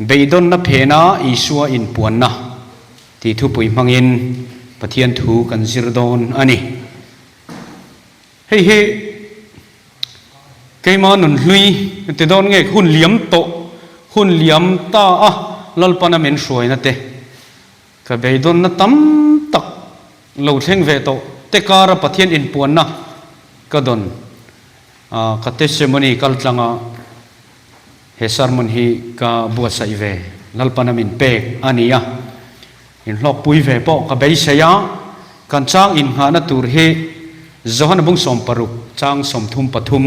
เบยดอนนับเพนะอิชัวอินปวนนะที่ทุปุยมังอินปะเทียนถูกันซิรดอนอันนี้เฮ้ยไกมาหนุนลุยแต่ดอนเงยหุ่นเหลี่ยมโตหุ่นเหลี่ยมตาลลปนาเมนสวยนะเตะก็เบยดอนนัตั้มตักเหล่าเท่งเวโตเตการะปะเทียนอินปวนนะก็ดอนกัตเตสมนีกัลตังเฮสาร์มุนฮีกาบัวไซเวลลปนามินเปกอันนี้อินหลอกปุยเวปอกกับเบยเสียกันจ้างอินหานาตูร์เฮจอห์นบุงสมปรุกจ้างสมทุมปทุม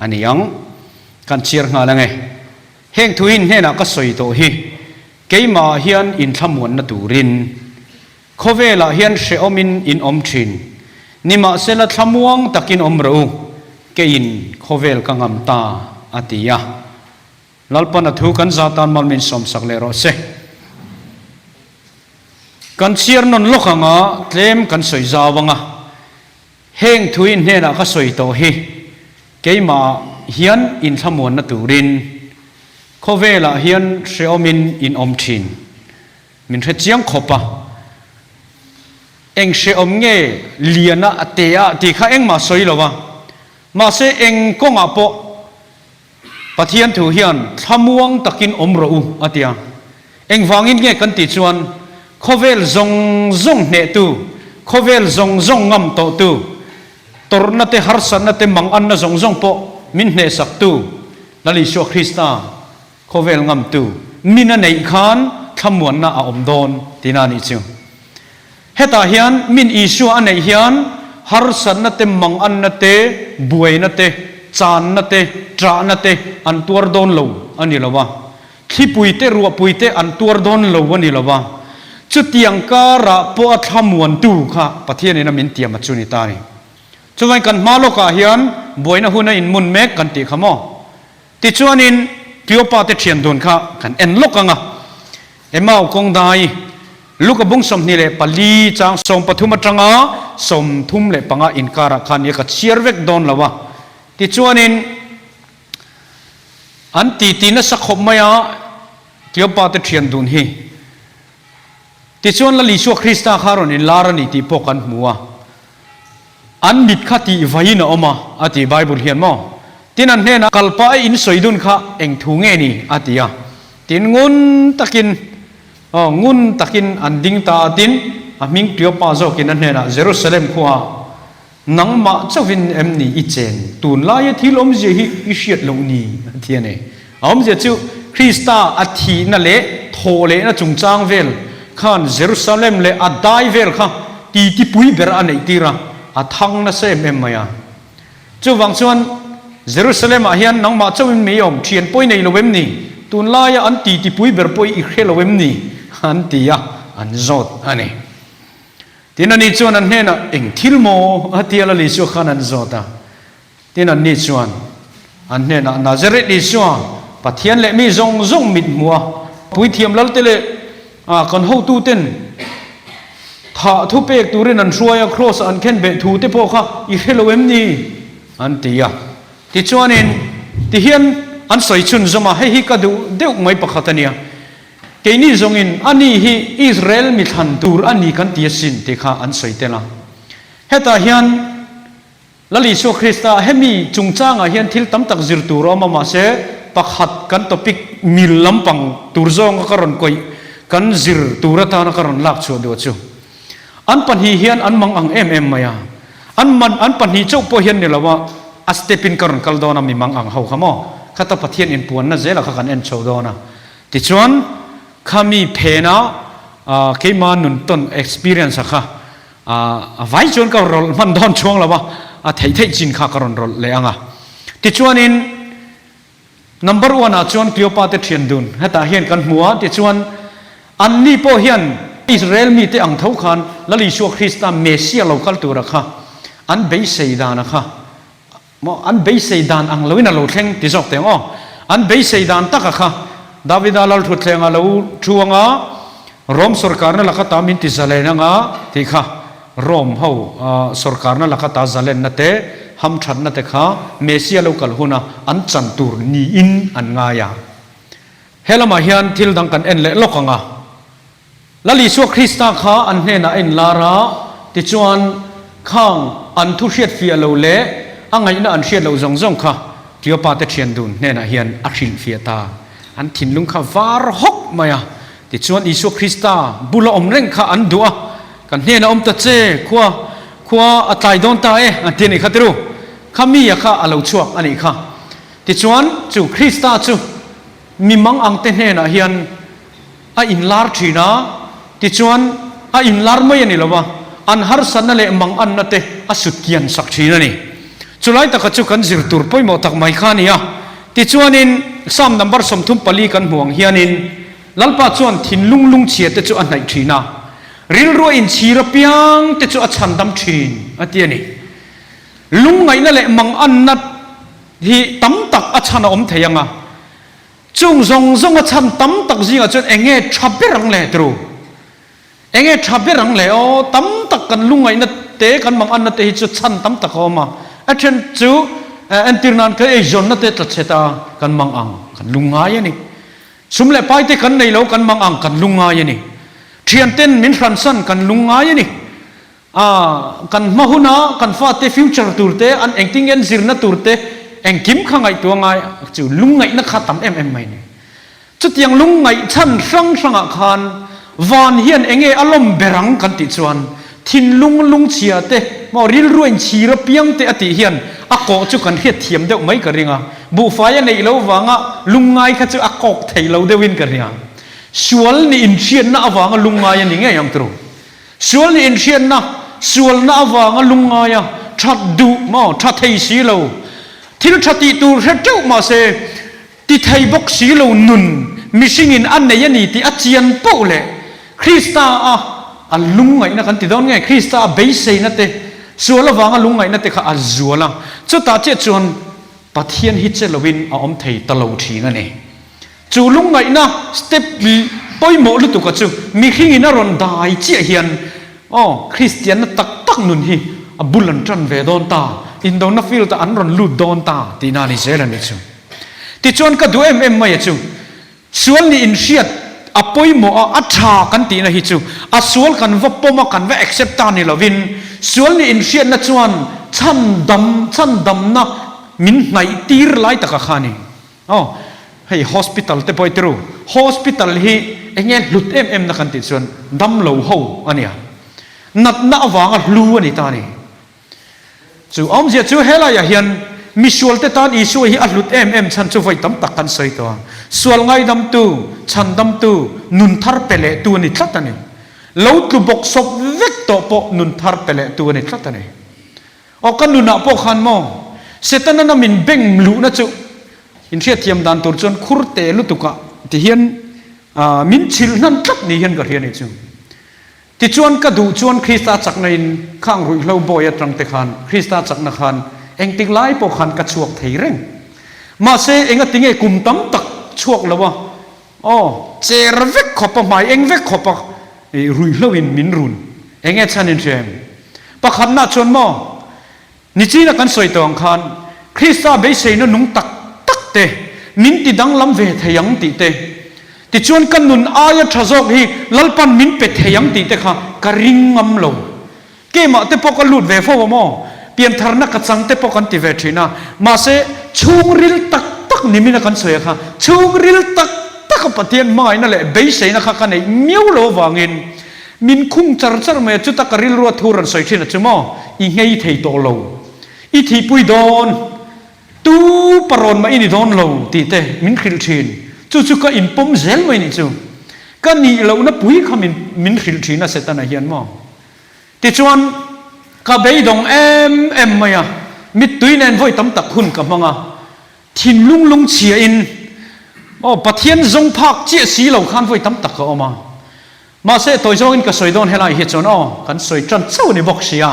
อันนี้ยังกันเชียร์งาละไงเฮงทุยนเฮนักสวยโตฮีเกยมาเฮียนอินทำมวนนาตูรินโคเวลาเฮียนเชอมินอินอมชินนิมาเซลทำมวงตักินอมรูเกยินโคเวลกังอัมตาอติยาลลปนัทุกันซาตานมัลมินสมสักเลโรเซกันเชียร์นนลุกงาเตลมกันสวยจาวงาเฮงทุยนเฮนักสวยโตฮีเกยมาเฮียนอินทำมวนนาตูรินโคเวลาเฮียนเชอมินอินอมชินมินเทจียงขบะเองเชอมเงเลียนะเตียที่ข้าเองมาสวยหรอวะมาเสเองก็งาปะปะเทียนถูเฮียนทำมวงตะกินอมรูอติยาเองฟังอินเงกันติจวนโคเวลซงเนตูโคเวลซงงำโตตูตรนัตเตฮาร์สันนัตเตมังอันนะซงปะมินเนสักตูลลิโชคริสตาโคเวลงำตูมินในขานทำมวนนะอมโดนที่นั่นอีจิวเฮตาเฮียนมินอิชัวอันไหนเฮียนฮาร์สันนัตเตมังอันนัตเตบวยนัตเตจานนัตเตตรานัตเตอันตัวโดนโลอันนี้ละวะที่ปุยเตรัวปุยเตอันตัวโดนโลอันนี้ละวะจุดยังการะปะทำมวนตูค่ะประเทศนี้นะมินเตียมาจุนิตานี่จวนกันมาโลกาเฮียนบวยนะหุ่นอินมุนเมกกันติขโมติจวนินเกี่ยวปาเตเทียนโดนค่ะกันเอ็นโลกังอ่ะเอ็มเอาคงได้ลูกบุ้งสมนี่เลยปลีจางสมปทุมจังอ่ะสมทุมเลยปังอ่ะอินการะขันยังกับเชียร์เวกโดนละวะติจวนินอันตีน่ะสักขบมาอ่ะเกี่ยวปาเตเทียนโดนฮีติจวนละลิชัวคริสต์คารอนินลารานิติปกันมัวอันมิดขัดที่ไว้นะออกมาอธิไบเบิลเฮียนมั้งที่นั่นเนี่ยนะกัลปะอินสวยดุนข้าเองทุ่งเงินี่อธิยาที่งุนตะกินอันดิ้งตาตินมิงเดียวป้าโจกินนั่นเนี่ยนะเยรูซาเล็มขวานังมาเจ้าวินเอ็มนี่อิเจนตูนลายที่ลมเจฮิอิเชียดลงนี่ที่นี่อมเจจูคริสต์อธินั่นเละโทเละนั่นจงจางเวลข้านเยรูซาเล็มเละอัดได้เวลข้าตีปุยเบอร์อันไหนตีระอัดทั้งนั่นเสียเอ็มมาจูวังชวนเยรูซาเล็มอาเฮียนนังมาเจ้าวินไม่ยอมเชียนปุยในโลเวมนี่ตูนลายอันตีปุยเบอร์ปุยอีกเฮโลเวมนี่อันตีอันจดอันนี้ที่นั่นนี่ชวนอันเนี่ยนะเอ็งทิลโมอันที่ละลิชัวขันอันจดที่นั่นนี่ชวนอันเนี่ยนะนาซาเรตลิชัวปะเทียนเละมีจงมิดมัวปุยเทียมลัลเตเลกันหูตูเต้นถ้าทุเปกตูเรนันช่วยครอสอันเข็นเบทูเตโปค่ะอีเฮโลเวมนี่อันตีที่ชวนเองที่เฮียนอันใส่ชุนจะมาให้ฮิกาดูเดี๋ยวไม่ปักขัดเนี่ยเกนี่จงอินอันนี้ฮิอิสราเอลมิทันตูร์อันนี้กันที่สินที่ข้าอันใส่เตละเฮตาเฮียนละลิโชคริสต์เฮมีจุงจ้างเฮียนทิลตั้มตักจิรตูรอมาเสปักขัดกันตปิกมิลลัมปังตูร์จงก็รอนกอยกันจิรตูระตานก็รอนลักชัวเดียวชัวอันปัญหาเฮียนอันมังอังเอ็มมายาอันปัญหาเจ้าพ่อเฮียนเนี่ยละว่าอัสเตปินกรอนกัลโดนามีมังอังเฮาขโมข้าตาพัทเทียนอินปวนนั่นเจละข้ากันเอ็นโชโดนะติชวนข้ามีเพนะเคมานุนต้น experience ค่ะไว้จนก็รอมันโดนช่วงละว่าไทยจินข้ากรอนรอเลยอ่ะติชวนอิน number one ชวนเกี่ยวปาเตเทียนดุนให้ตาเฮียนกันหัวติชวนอันนี้พ่อเฮียนอิสราเอลมีแต่อังเท่ากันแล้วลิชัวคริสต์เมสเซียเราคัลตัวนะคะอันเบสเซดานะคะอันเบสเซดานอังลวินาโลเทงติจอกเตงอันเบสเซดานตักค่ะดาวิดาลลทุเทงอาลูชัวงะรอมสุรการนั่นละก็ตามินติซาเลนังะที่ค่ะรอมเฮาสุรการนั่นละก็ตาซาเลนนั่นเตฮัมชันนั่นเตค่ะเมสเซียเราคัลหุนะอันจันตูร์นีอินอันงายา เฮลมาเฮียนทิลดังกันเอ็นเละลกงาละลิชัวคริสต์ข้าอันเฮน่ะเอ็นลาระติจวนข้างอันทุเชียดฟิอาโลเละอังไงน่ะอันเชียดเราจงข้าเดียวปาเตเชียนดุนเฮน่ะเฮียนอัชิลฟิอาตาอันทินลุงข้าวาร์ฮกมายาติจวนอิชัวคริสต์บุลอมเร่งข้าอันดัวกันเฮน่ะตะเจขวาอัตไลดอนตาอันที่นี่ข้าตรูข้ามียาข้าอาลูชัวอันนี้ข้าติจวนจูคริสต์จูมีมังอังเตเนนะเฮียนอินลาร์ทีนะติจวนอินลาร์ไม่ยันนี่หรอวะอันฮาร์สันนั่นแหละมังอันนั่นเตสุดเกียนสักทีนั่นนี่จุลัยตะกัจุกันจิรตูร์ไปหมดตักไม่ขานี่อ่ะติจวนอินซ้ำนับสมทุมปลีกันห่วงเฮียนินลัลปาจวนทินลุงเฉียดเตจวนไหนทีนะริลรัวอินชีรเปียงเตจวนฉันดำทีนอันเดียนี่ลุงไงนั่นแหละมังอันนั่นที่ตั้มตักอัชนาอมเทียงอ่ะจงฉันตั้มตักจริงอ่ะจนเองเงี้ยชับเปรังเลยตรูเองเงี้ยชับเปรังเลยอ๋อตั้มตักกันลุงไงนั่นเตะกันบางอันนั่นเตะจุดฉันตั้มตักออกมาไอ้เช่นจู่อันที่นั่นก็ไอ้จนนั่นเตะตัดเสตากันบางอังกันลุงไงนี่สมเล็ไปเตะกันในโลกันบางอังกันลุงไงนี่เทียนเต้นมินฟรันซันกันลุงไงนี่กันมาหุนากันฟาเตฟิวเจอร์ตูร์เตอันเองติ้งเงินซิร์นัตูร์เตเองกิมข้างไงตัวไงจู่ลุงไงนักขัดตั้มไม่เนี่ยจุดยังลุงไงฉันสังอาคารวานเฮียนเองอารมณ์เบรังกันติดส่วนทินลุงเชียเตมาริลรวยชีระเปียงเตอติเฮียนอากจุกันเฮียเทียมเดวไม่กระเริงบุฟายในเราวางลุงไงข้าจะอากไทยเราเดวินกระเริงชวลนี่อินเชียนน่าวางลุงไงนี่ไงยังตรูชวลนี่อินเชียนน่ะชวลน่าวางลุงไงชัดดูมาชัดไทยสีเราที่เราติตูเจ้ามาเสติไทยบกสีเราหนุนมิชิงินอันไหนยันนี่ที่อาเจียนโปเล่คริสตาอันลุงไงนะกันติดตอนไงคริสตาเบสเซนั่นเตส่วนละวางลุงไงนั่นเตข้าอัจฉริยะจุดตาเจ้าจวนปะเทียนฮิตเจลวินอมไทยตลอดทีนั่นเองจู่ลุงไงนะสเต็ปปอยโมลุตุกัจูมิชิงินน่ารอนได้เจียเฮียนคริสเตียนนั่นตักนุนฮีบุลันจันเวดอนตาอินโดนีเซียตาอันรอนลุดดอนตาที่นั่นนี่เจริญนี่จูที่จวนก็ดูไม่จูส่วนนี้อินเชียดอภัยโมอัจฉากันตีนะฮิจูส่วนกันว่าปมกันว่า accept ตานี่ละวินส่วนนี้อินเชียดนะจวนฉันดำนะมินไหนตีร์ไล่ตะกะขานี่ให้ hospital เตปอยตรู hospital ฮีเองหลุดนะกันติดส่วนดำเหลวหูอันเนี้ยนัดน่าวางลู่อันนี้ตานี่จู่อมเจ้าจู่เฮล่าอย่าเห็นมิชวลเตตานอีช่วยให้อัดลุดฉันจู่ไฟตั้มตักกันใส่ตัวส่วนไงดำตูฉันดำตูนุนทาร์เปเล่ตัวนี้ทัดตันนี่แล้วตุบกศพเวกโตปนุนทาร์เปเล่ตัวนี้ทัดตันนี่กันนุนอาปขันมองเสร็จนั้นมินเบ่งลู่นะจู่อินเชียเทียมดันตัวจนคุรเตลุตุกะที่เห็นมินชิลนั่นทัดนี่เห็นกับเห็นนี่จู่ที่ชวนกระดูชวนคริสต์จักรในข้างรุ่ยเราบ่อยตรังเตขันคริสต์จักรนักขันเองติงไล่ปกขันกระชวกไทยเร่งมาเสเองก็ติงกุมตั้มตักชวกแล้ววะเจรเวกขบปะหมายเองเวกขบปะรุ่ยเราอินมินรุนเองชันอินเชมปะขันน่าชวนมอนิจีนักกันสวยตัวอังคารคริสต์เบสเซนนุ่งตักเตมินติดังลำเวทยังติเตที่ชวนกันนุนอายะทศกฮีลัลปันมินเป็ดยังติเตค่ะกริงงำลงเกมาเตปกันลุดเวฟวมอเปลี่ยนทารนักจังเตปกันติเวทีนะมาเสชูงริลตักนี่มินักกันสวยค่ะชูงริลตักปะเทียนไม่นั่นแหละเบสเซนะคะกันไอ้เมียวโลวางินมินคุ้งจารเมจุตกริลรัวทูรันสวยที่นั่นจุมออีเงยเทโตโลอีทีปุยดอนตูปรอนมาอินิดอนโลตีเตมินคริลชินจู่ก็อินปมเซลไว้นี่จู่ก็นี่เรานับปุยขมินคริลชินน่ะเสร็จนะเฮียนมอที่ชวนก็ไปดงมาอ่ะมิดตุยเนนไว้ตั้มตักหุ่นกับมังอ่ะทินลุงเชียอินปะเทียนจงพักเจี๊ยสีเหล่าขันไว้ตั้มตักก็ออกมาเสตัวจงอินก็สวยโดนเฮลัยเฮจอนกันสวยจันเจ้าในบอกเสีย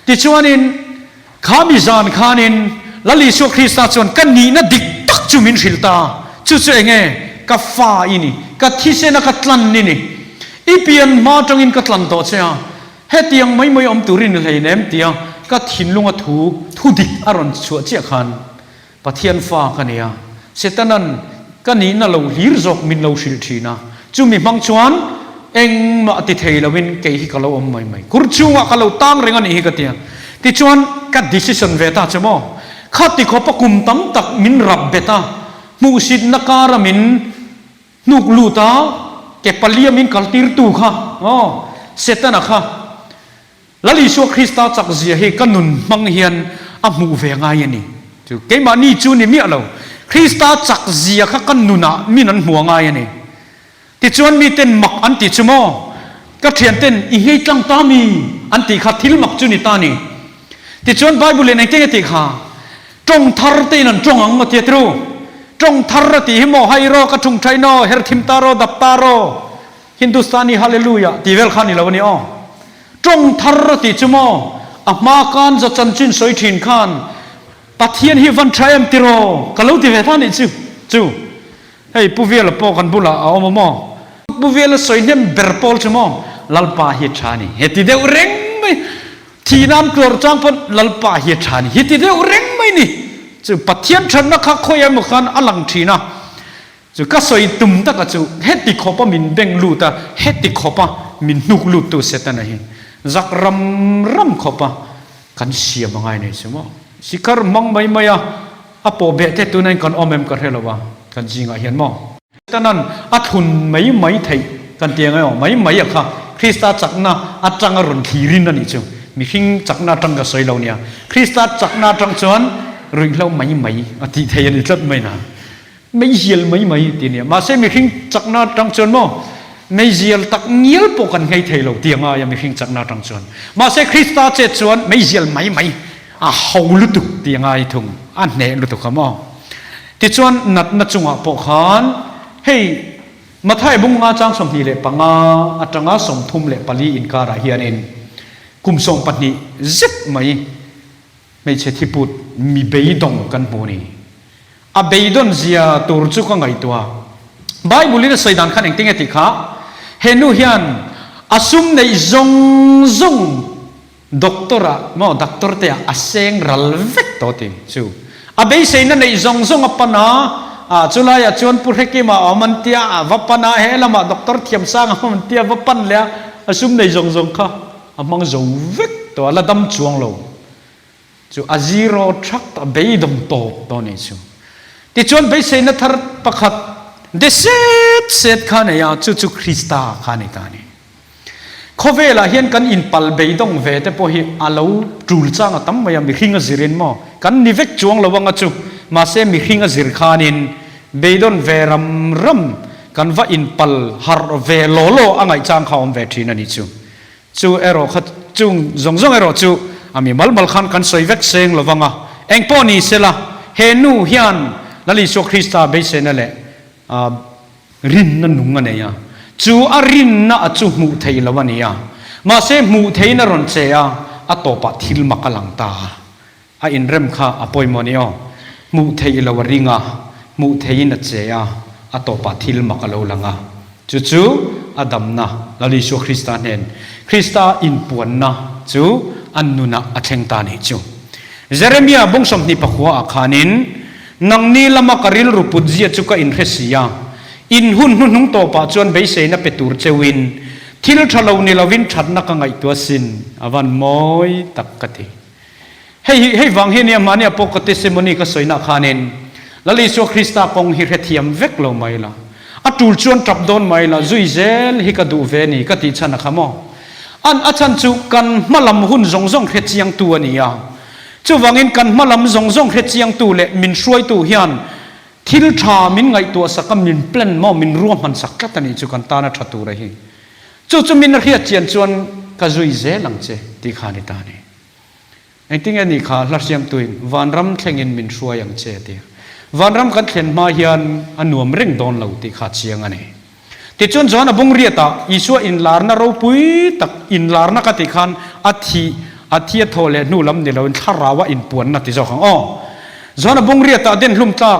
ที่ชวนอินข้ามีจานข้านินแล้วลิชัวคริสต์ชวนกันนี่นะดิกตักจูมินชิลตาจู่เองกับฟ้าอินี่กับที่เสนกัตลันนี่อีเปียนมาจังอินกัตลันโตเชียเฮตียงไม่อมตุรินเลยเนมเตียก็ทิ้งลงทูดิกอารอนชัวเจียขันปะเทียนฟ้ากันเนี่ยเสร็จนั้น กันนี้น่ะเราหิรจกมินเราสิลทีนะจุมีบางชวนเองมาติเทลวินเกฮิกเราอมไม่กุรจูงะเราตั้งเรื่องนี้กันเตียติชวนกัด decision เวตาใช่ไหมข้าติขอปกุมตั้มตักมินรับเบตามูสิดนักการมินนุกลูตาเก็บปลียมินกัลติรตูค่ะเสร็จนะค่ะแล้วลิชัวคริสต์จักเสียให้กันนุนมังเฮียนอามูเวงไงนี่จู่เกมานี่จูนี่มีอะไรคริสต์จักเสียค่ะกันนุนมีนันหัวไงนี่ติชวนมีเต้นมักอันติชโมก็เทียนเต้นอีเฮจังตามีอันติขัดทิลมักจุนิตานี่ติชวนไบเบิลในเต้งติค่ะจงทาร์ตีนันจงอังมาเทียตรูจงทาร์ตีฮิโมไฮโรกระจุงไทโนเฮร์ทิมตาโรดับตาโรฮินดูสตานีฮาเลลูยาตีเวลขานี่แล้ววันนี้จงทาร์ตีชโมอามาการจะจันจินสวยถินขานปัทเทียนฮิวันทรายมติโรกะลูติเวทานี่จู่เฮ้ยผู้เวลปอกันบุลาเอามาโมผู้เวลสวยเนี่ยเบอร์ปอลชโมลัลปาฮิชานีเฮติเดอุเร่งไหมทีน้ำกลอจังพนลัลปาฮิชานีเฮติเดอุเร่งไหมนี่จู่ปัทเทียนฉันนักข้าคอยมุขันอลังทีนะจู่ก็สวยตุ่มตะกจู่เฮติขอบมินเบงลูตาเฮติขอบมินนุกลูตุเสตันนะฮิจักรำขอบกันเสียมังไงเนี่ยใช่ไหมสิคาร์มังไม่อะอปอเบเตตุนันกันอเมมกันเฮลวะกันจริงอ่ะเห็นมั้งแต่นั้นอัฐุนไม่ไทยกันเตียงไงอ๋อไม่อะค่ะคริสต์จักรน่ะอัจฉริยะทีรินนั่นนี่จู่มีหิงจักรน่ะจังก็สวยเหล่านี้คริสต์จักรน่ะจังชวนรุ่งเราไม่อธิเทียนจัดไม่นะไม่เยี่ยมไม่ทีนี้มาเสมีหิงจักรน่ะจังชวนมั้งไม่เยี่ยมตักเงี้ยปกันไงเทลเตียงยังมีหิงจักรน่ะจังชวนมาเสคริสต์เจ็ดชวนไม่เยี่ยมไม่เขาลุตุเตียงไงทุ่งอันเนลุตุขมอที่ชวนนัดจงอ่ะปกขันเฮ้ยมาไทยบุงงาจังสมทีเล่ปังอาอัตงาสมทุมเล่ปลีอินการะเฮียนเองกุมส่งปัตนีจิบไม่ใช่ที่พูดมีเบยดงกันปูนี่อาเบยดอนเสียตัวรู้จุกไงตัวไบเบิลนี่ใส่ดันขันเองติ้งติค่ะเฮนูเฮียนอาซุมในจงด็อกเตอร์มั้งด็อกเตอร์เตียอาเซงรัลเวกตัวที่จู่อาเบยเซนันในจงอปนาจุลายชวนผู้เฮกิมาอามันเตียวัปนาเฮลมาด็อกเตอร์เทียมสร้างอามันเตียวัปนเลียอาซุมในจงค่ะอามังจงเวกตัวละดำจวงโลจู่อาซีโร่ทรัคต์เบยดมโตตัวนี้จู่ที่ชวนเบยเซนัทร์ประคัดเดเซตข้าเนี่ยจู่คริสตาข้านี่ตานี่เขาเวลาเห็นกันอินพัลเบยดงเวทพอฮีอาลูจูลจ้างตั้มมายังมีขิงซิรินมั้งกันนิเวกจวงระวังจู่มาเซมีขิงซิรขานินเบยดอนเวรัมกันว่าอินพัลฮาร์เวโลอ่างไอจ้างเขาเวทีนั่นนี่จู่เอโร่ขัดจู่จงเอโร่จู่อามีมัลขันกันสวยเวกเซงระวังเอ็งป้อนี่เสละเฮนูเฮียนนั่นลิโซคริสต์เบยเซนั่นแหละรินนั่นนุ่งกันเนี่ยจู่อารินน่ะจู่มูเทยละวันนี้มาเสมูเทยน่ะรอนเซียอัตโตปะทิลมักลังตาอินเรมข้าอปอยมอนีมูเทยละวริงมูเทยน่ะเซียอัตโตปะทิลมักลาวลังจู่อดัมนะลลิโซคริสต์เนนคริสต์อินปวนนะจู่อันนุนะอัจฉริตานี่จู่เจเรมียาบงสมนิปะขัวอาคานินนังนีละมักริลรูปุจเจียจู่ก็อินเรสิยาอินหุ่นโตปะจวนเบยเซนะเปตูร์เจวินทิลทะเลวนิลวินชัดนักไงตัวสินอวันมอยตักกติให้วังเฮียเนี่ยมันเนี่ยปกติเซมนีก็สวยนักขานินแล้วลิโซคริสต์คงฮิเรเทียมเวกโลไม่ละอัตูลชวนจับโดนไม่ละจุยเซลฮิกาดูเวนี่ก็ติดชันขโมอันอาจารย์จูกันมาลำหุ่นจงเฮจียงตัวนี่จูวังอินกันมาลำจงเฮจียงตัวเละมินช่วยตัวเฮียนทิลชามินไงตัวสักมินเปลนมอมินรวมมันสักแค่ตอนนี้จูกันตาหน้าชัดตัวเลยจู่มินเรียเจียนชวนก็จุยเซลังเจที่ขานิตานี่ไอ้ที่นี่ขาลักเสียมตัววันรำแข่งเงินมินช่วยอย่างเจตีวันรำกันเขียนมาเฮียนอันนวมเร่งโดนเหล่าที่ขาเชียงอันนี้ที่จวนจวนบุงเรียตาอิชัวอินลาร์นาเราปุยตักอินลาร์นักติขันอาทิโทเลนูลำเดลวันทาราวะอินปวนนัติเจ้าของจวนบุงเรียตาเด่นลุ่มตา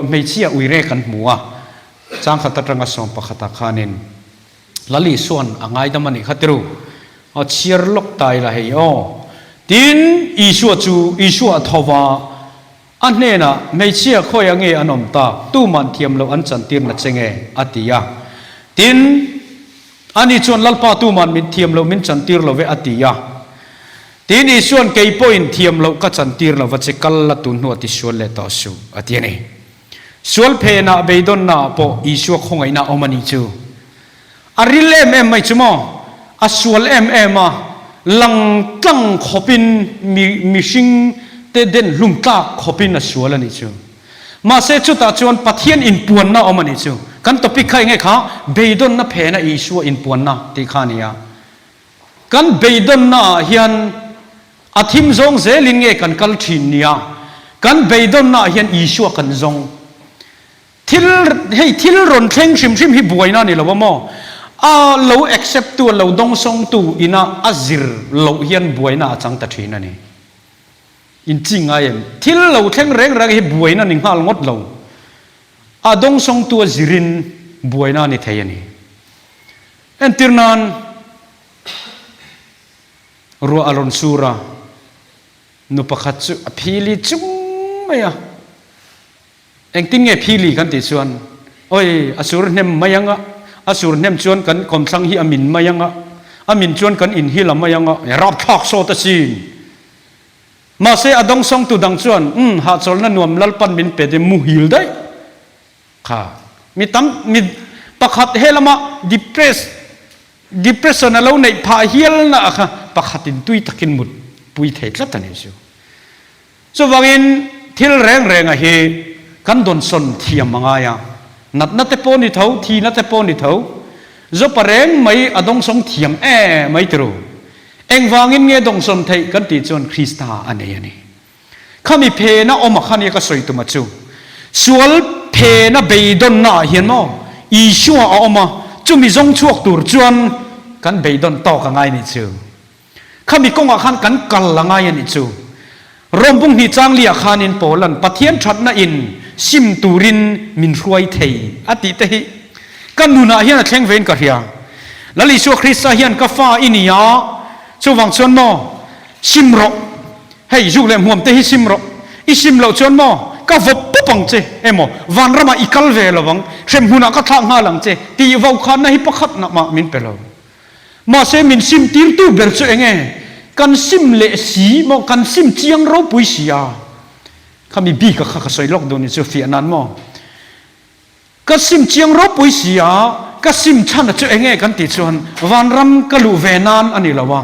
ไม่เชี่ยอุยเรกันมัวจางขัดตรังกสมปะขัดขานินลลิส่วนอ่างไงดมันอีกขัดรู้เชียร์ลกตายละเฮียดินอิชัวจูอิชัวทว่า อันนี้นะไม่เชื่อค่อยยังไงอันอมตาตู้มันเทียมเราอันจันทีนัดเชงเออติยาทินอันนี้ชวนลัลปาตู้มันมิเทียมเรามินจันทีเราเวอติยาทีนี้ส่วนเกย์พอยน์เทียมเราก็จันทีเราวัชกัลละตุนหัวที่ส่วนเลต่อสู้อติยานี่ส่วนเพน่ะเบยดอนน่ะพออิสุขงไงน่ะอมันนิจูอาริเลมไม่จุโมอาส่วนมาลังตั้งขบินมีชิงเตเดนลุงตาขบินอาส่วนละนิจูมาเสจุตาจวนปัทยันอินปวนน่ะอมันนิจูกันตปิกใครไงข้าเบยดอนน่ะเพน่ะอิสุอินปวนน่ะที่ข้านี่ยกันเบยดอนน่ะเฮียนอาทิมซงเซลินเงกันกัลทินเนี่ยกันเบยดอนน่ะเฮียนอิสุกันซงทิลรอนเทงชิมฮิบวยน่ะนี่เราว่าโมเรา accept ตัวเราดงซงตัวอินะอัซิรเราเฮียนบวยน่ะจังตัดทีนั่นนี่อินจริงไงทิลเราเทงแรงฮิบวยน่ะนิ่งหาลงดเราดงซงตัวซิรินบวยน่ะนี่เทียนี่เอ็นติรนันรัวอารอนซูระนุปขัดจุพิลิจุ้มไม่อะเอ็งติ้งเงพิลีกันติชวนโอ้ยอสุรเนมมายังอ่ะอสุรเนมชวนกันคมสังฮีอามินมายังอ่ะอามินชวนกันอินฮีลามายังอ่ะรับทักโซตซีนมาเสอดงซงตุดังชวนหาโซลนันนวมลัลปันมินเปเดมูฮิลได้ค่ะมีตั้มมีประคัดเฮลามาdepression เราในพาฮิลนะค่ะประคัดินตุยตะกินหมดปุยเทศละตันเอชูส่วนวันที่แรงอะเฮกันโดนสนเทียมมังายนัดเตปอนิเท่าทีนัดเตปอนิเท่าจะปะเร่งไม่อดงสงเทียมไม่ตรูเอ็งวางินเงดงสนไทยกันติจนคริสตาอันนี้ข้ามีเพนะอมขันยก็สวยตัวมาจูส่วนเพนะเบยดอนน่ะเห็นมั้ยอีชัวออกมาจุมีจงชั่วตัวจวนกันเบยดอนต่อกันไงนี่จูข้ามีกงอาขันกันกัลละไงนี่จูรวมบุงหิจางเลียขานินโปลันปะเทียนชัดน่ะอินซิมตูรินมินรวยเทยอติเตหิกันนูนาเฮียนเชงเวนกับเฮียแล้วลิชัวคริสต์เฮียนกับฟ้าอินิยาชัววังชนโมซิมโรให้ยูเลมห่วมเตหิซิมโรอิซิมเหล่าชนโมก็วบปุ๊บปังเจโมวันรามาอีกัลเวลวังเชมหุนักทางหาหลังเจตีวาวขานนะฮิปขัดนักมามินเปล่ามาเซมินซิมตีนตู้เบลซ์เองกันซิมเลสีมอกันซิมเจียงเราปุยสีอาข้ามีบีกับข้าก็สวยล็อกโดนี่จะเฟียนันมอกันซิมเจียงเราปุยสีอากันซิมชันจะเองกันติดชวนวันรำกัลูเวนานอันนี้ละว่า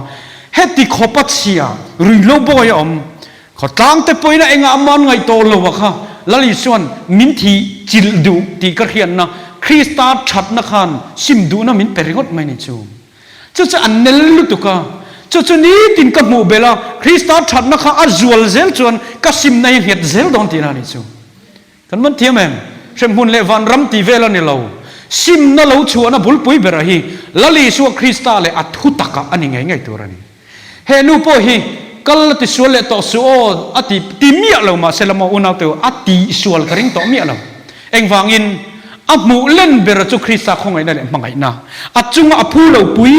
เฮติขบัดเสียรุยโลบอยอมขอตั้งแต่ปุยนะเองอามันไงโตโลวะค่ะแล้วลิชวนมินทีจิลดูตีกระเทียนนะคริสตาชัดนะคันซิมดูนะมินเปริกอดไม่นิจูจะอันเนลลุตุกะจุดนี้ตินกับหมู่เบลาคริสต์ชัดนักอาจวลเซลชวนกัสิมในเหตุเซลดอนตีนานิจูกันมันเทียมเองเช่นหุ่นเลวันรัมตีเวลานี่เราซิมนั่นเราชวนนะบุลปุยเบราฮีละลีชัวคริสต์เลอัตุตักอันนี้ไงตัวนี้เฮนูโปฮีกัลติชัวเลต่อสู้อัติติมีอะไรมาเซลมาอุณาเตออัติชัวกริงต่อมีอะไรเองฟังอินอับมูเล่นเบราจูคริสต์คงไงนั่นแหละมังไงนะอัจุงอัพูเราปุย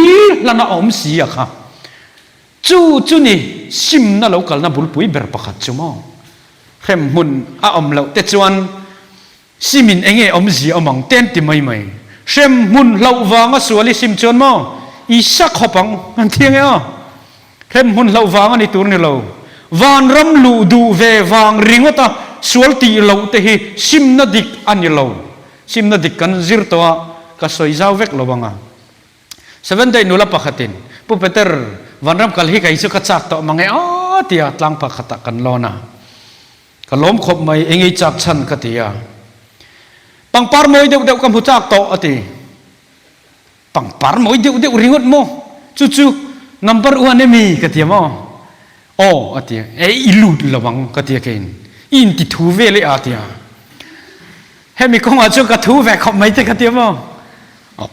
ละน่าอมสีอะค่ะจู่นี่ซิมน่ะเรากัลน่ะบุลปุยเบรปะขัดจู่มั้งเข้มหุ่นอมเราแต่จวนซิมินเองอมสีอมังเต้นติไม่เข้มหุ่นเราวางสวนลิซิมจวนมั้งอีสักขบังมันเที่ยงเข้มหุ่นเราวางนี่ตัวนี่เราวานรำลูดูเววางริงว่าตาสวนตีเราแต่ฮีซิมน่ะดิกอันนี้เราซิมน่ะดิกกันซิรตัวก็สวยเจ้าเวกเราบังเซเว่นได้นุลปะขัดินปุ๊บเปเตอร์วันรำกัลฮิกไอสุขจักต่อมังไงเตียตลังปะขัดกันลอนะก็ล้มขบไม่เองไอจักชันกตียปังปาร์มวยเด็กกัมพูชาต่อตีปังปาร์มวยเด็กริงดโมจู่นัมเบอร์วันนี่มีกตียโมโอ้ตียอิลูดระวังกตียเกินอินติทูเวเลยตียเฮ้มีคงอาจจะกทูเวขบไม่ได้กตียโม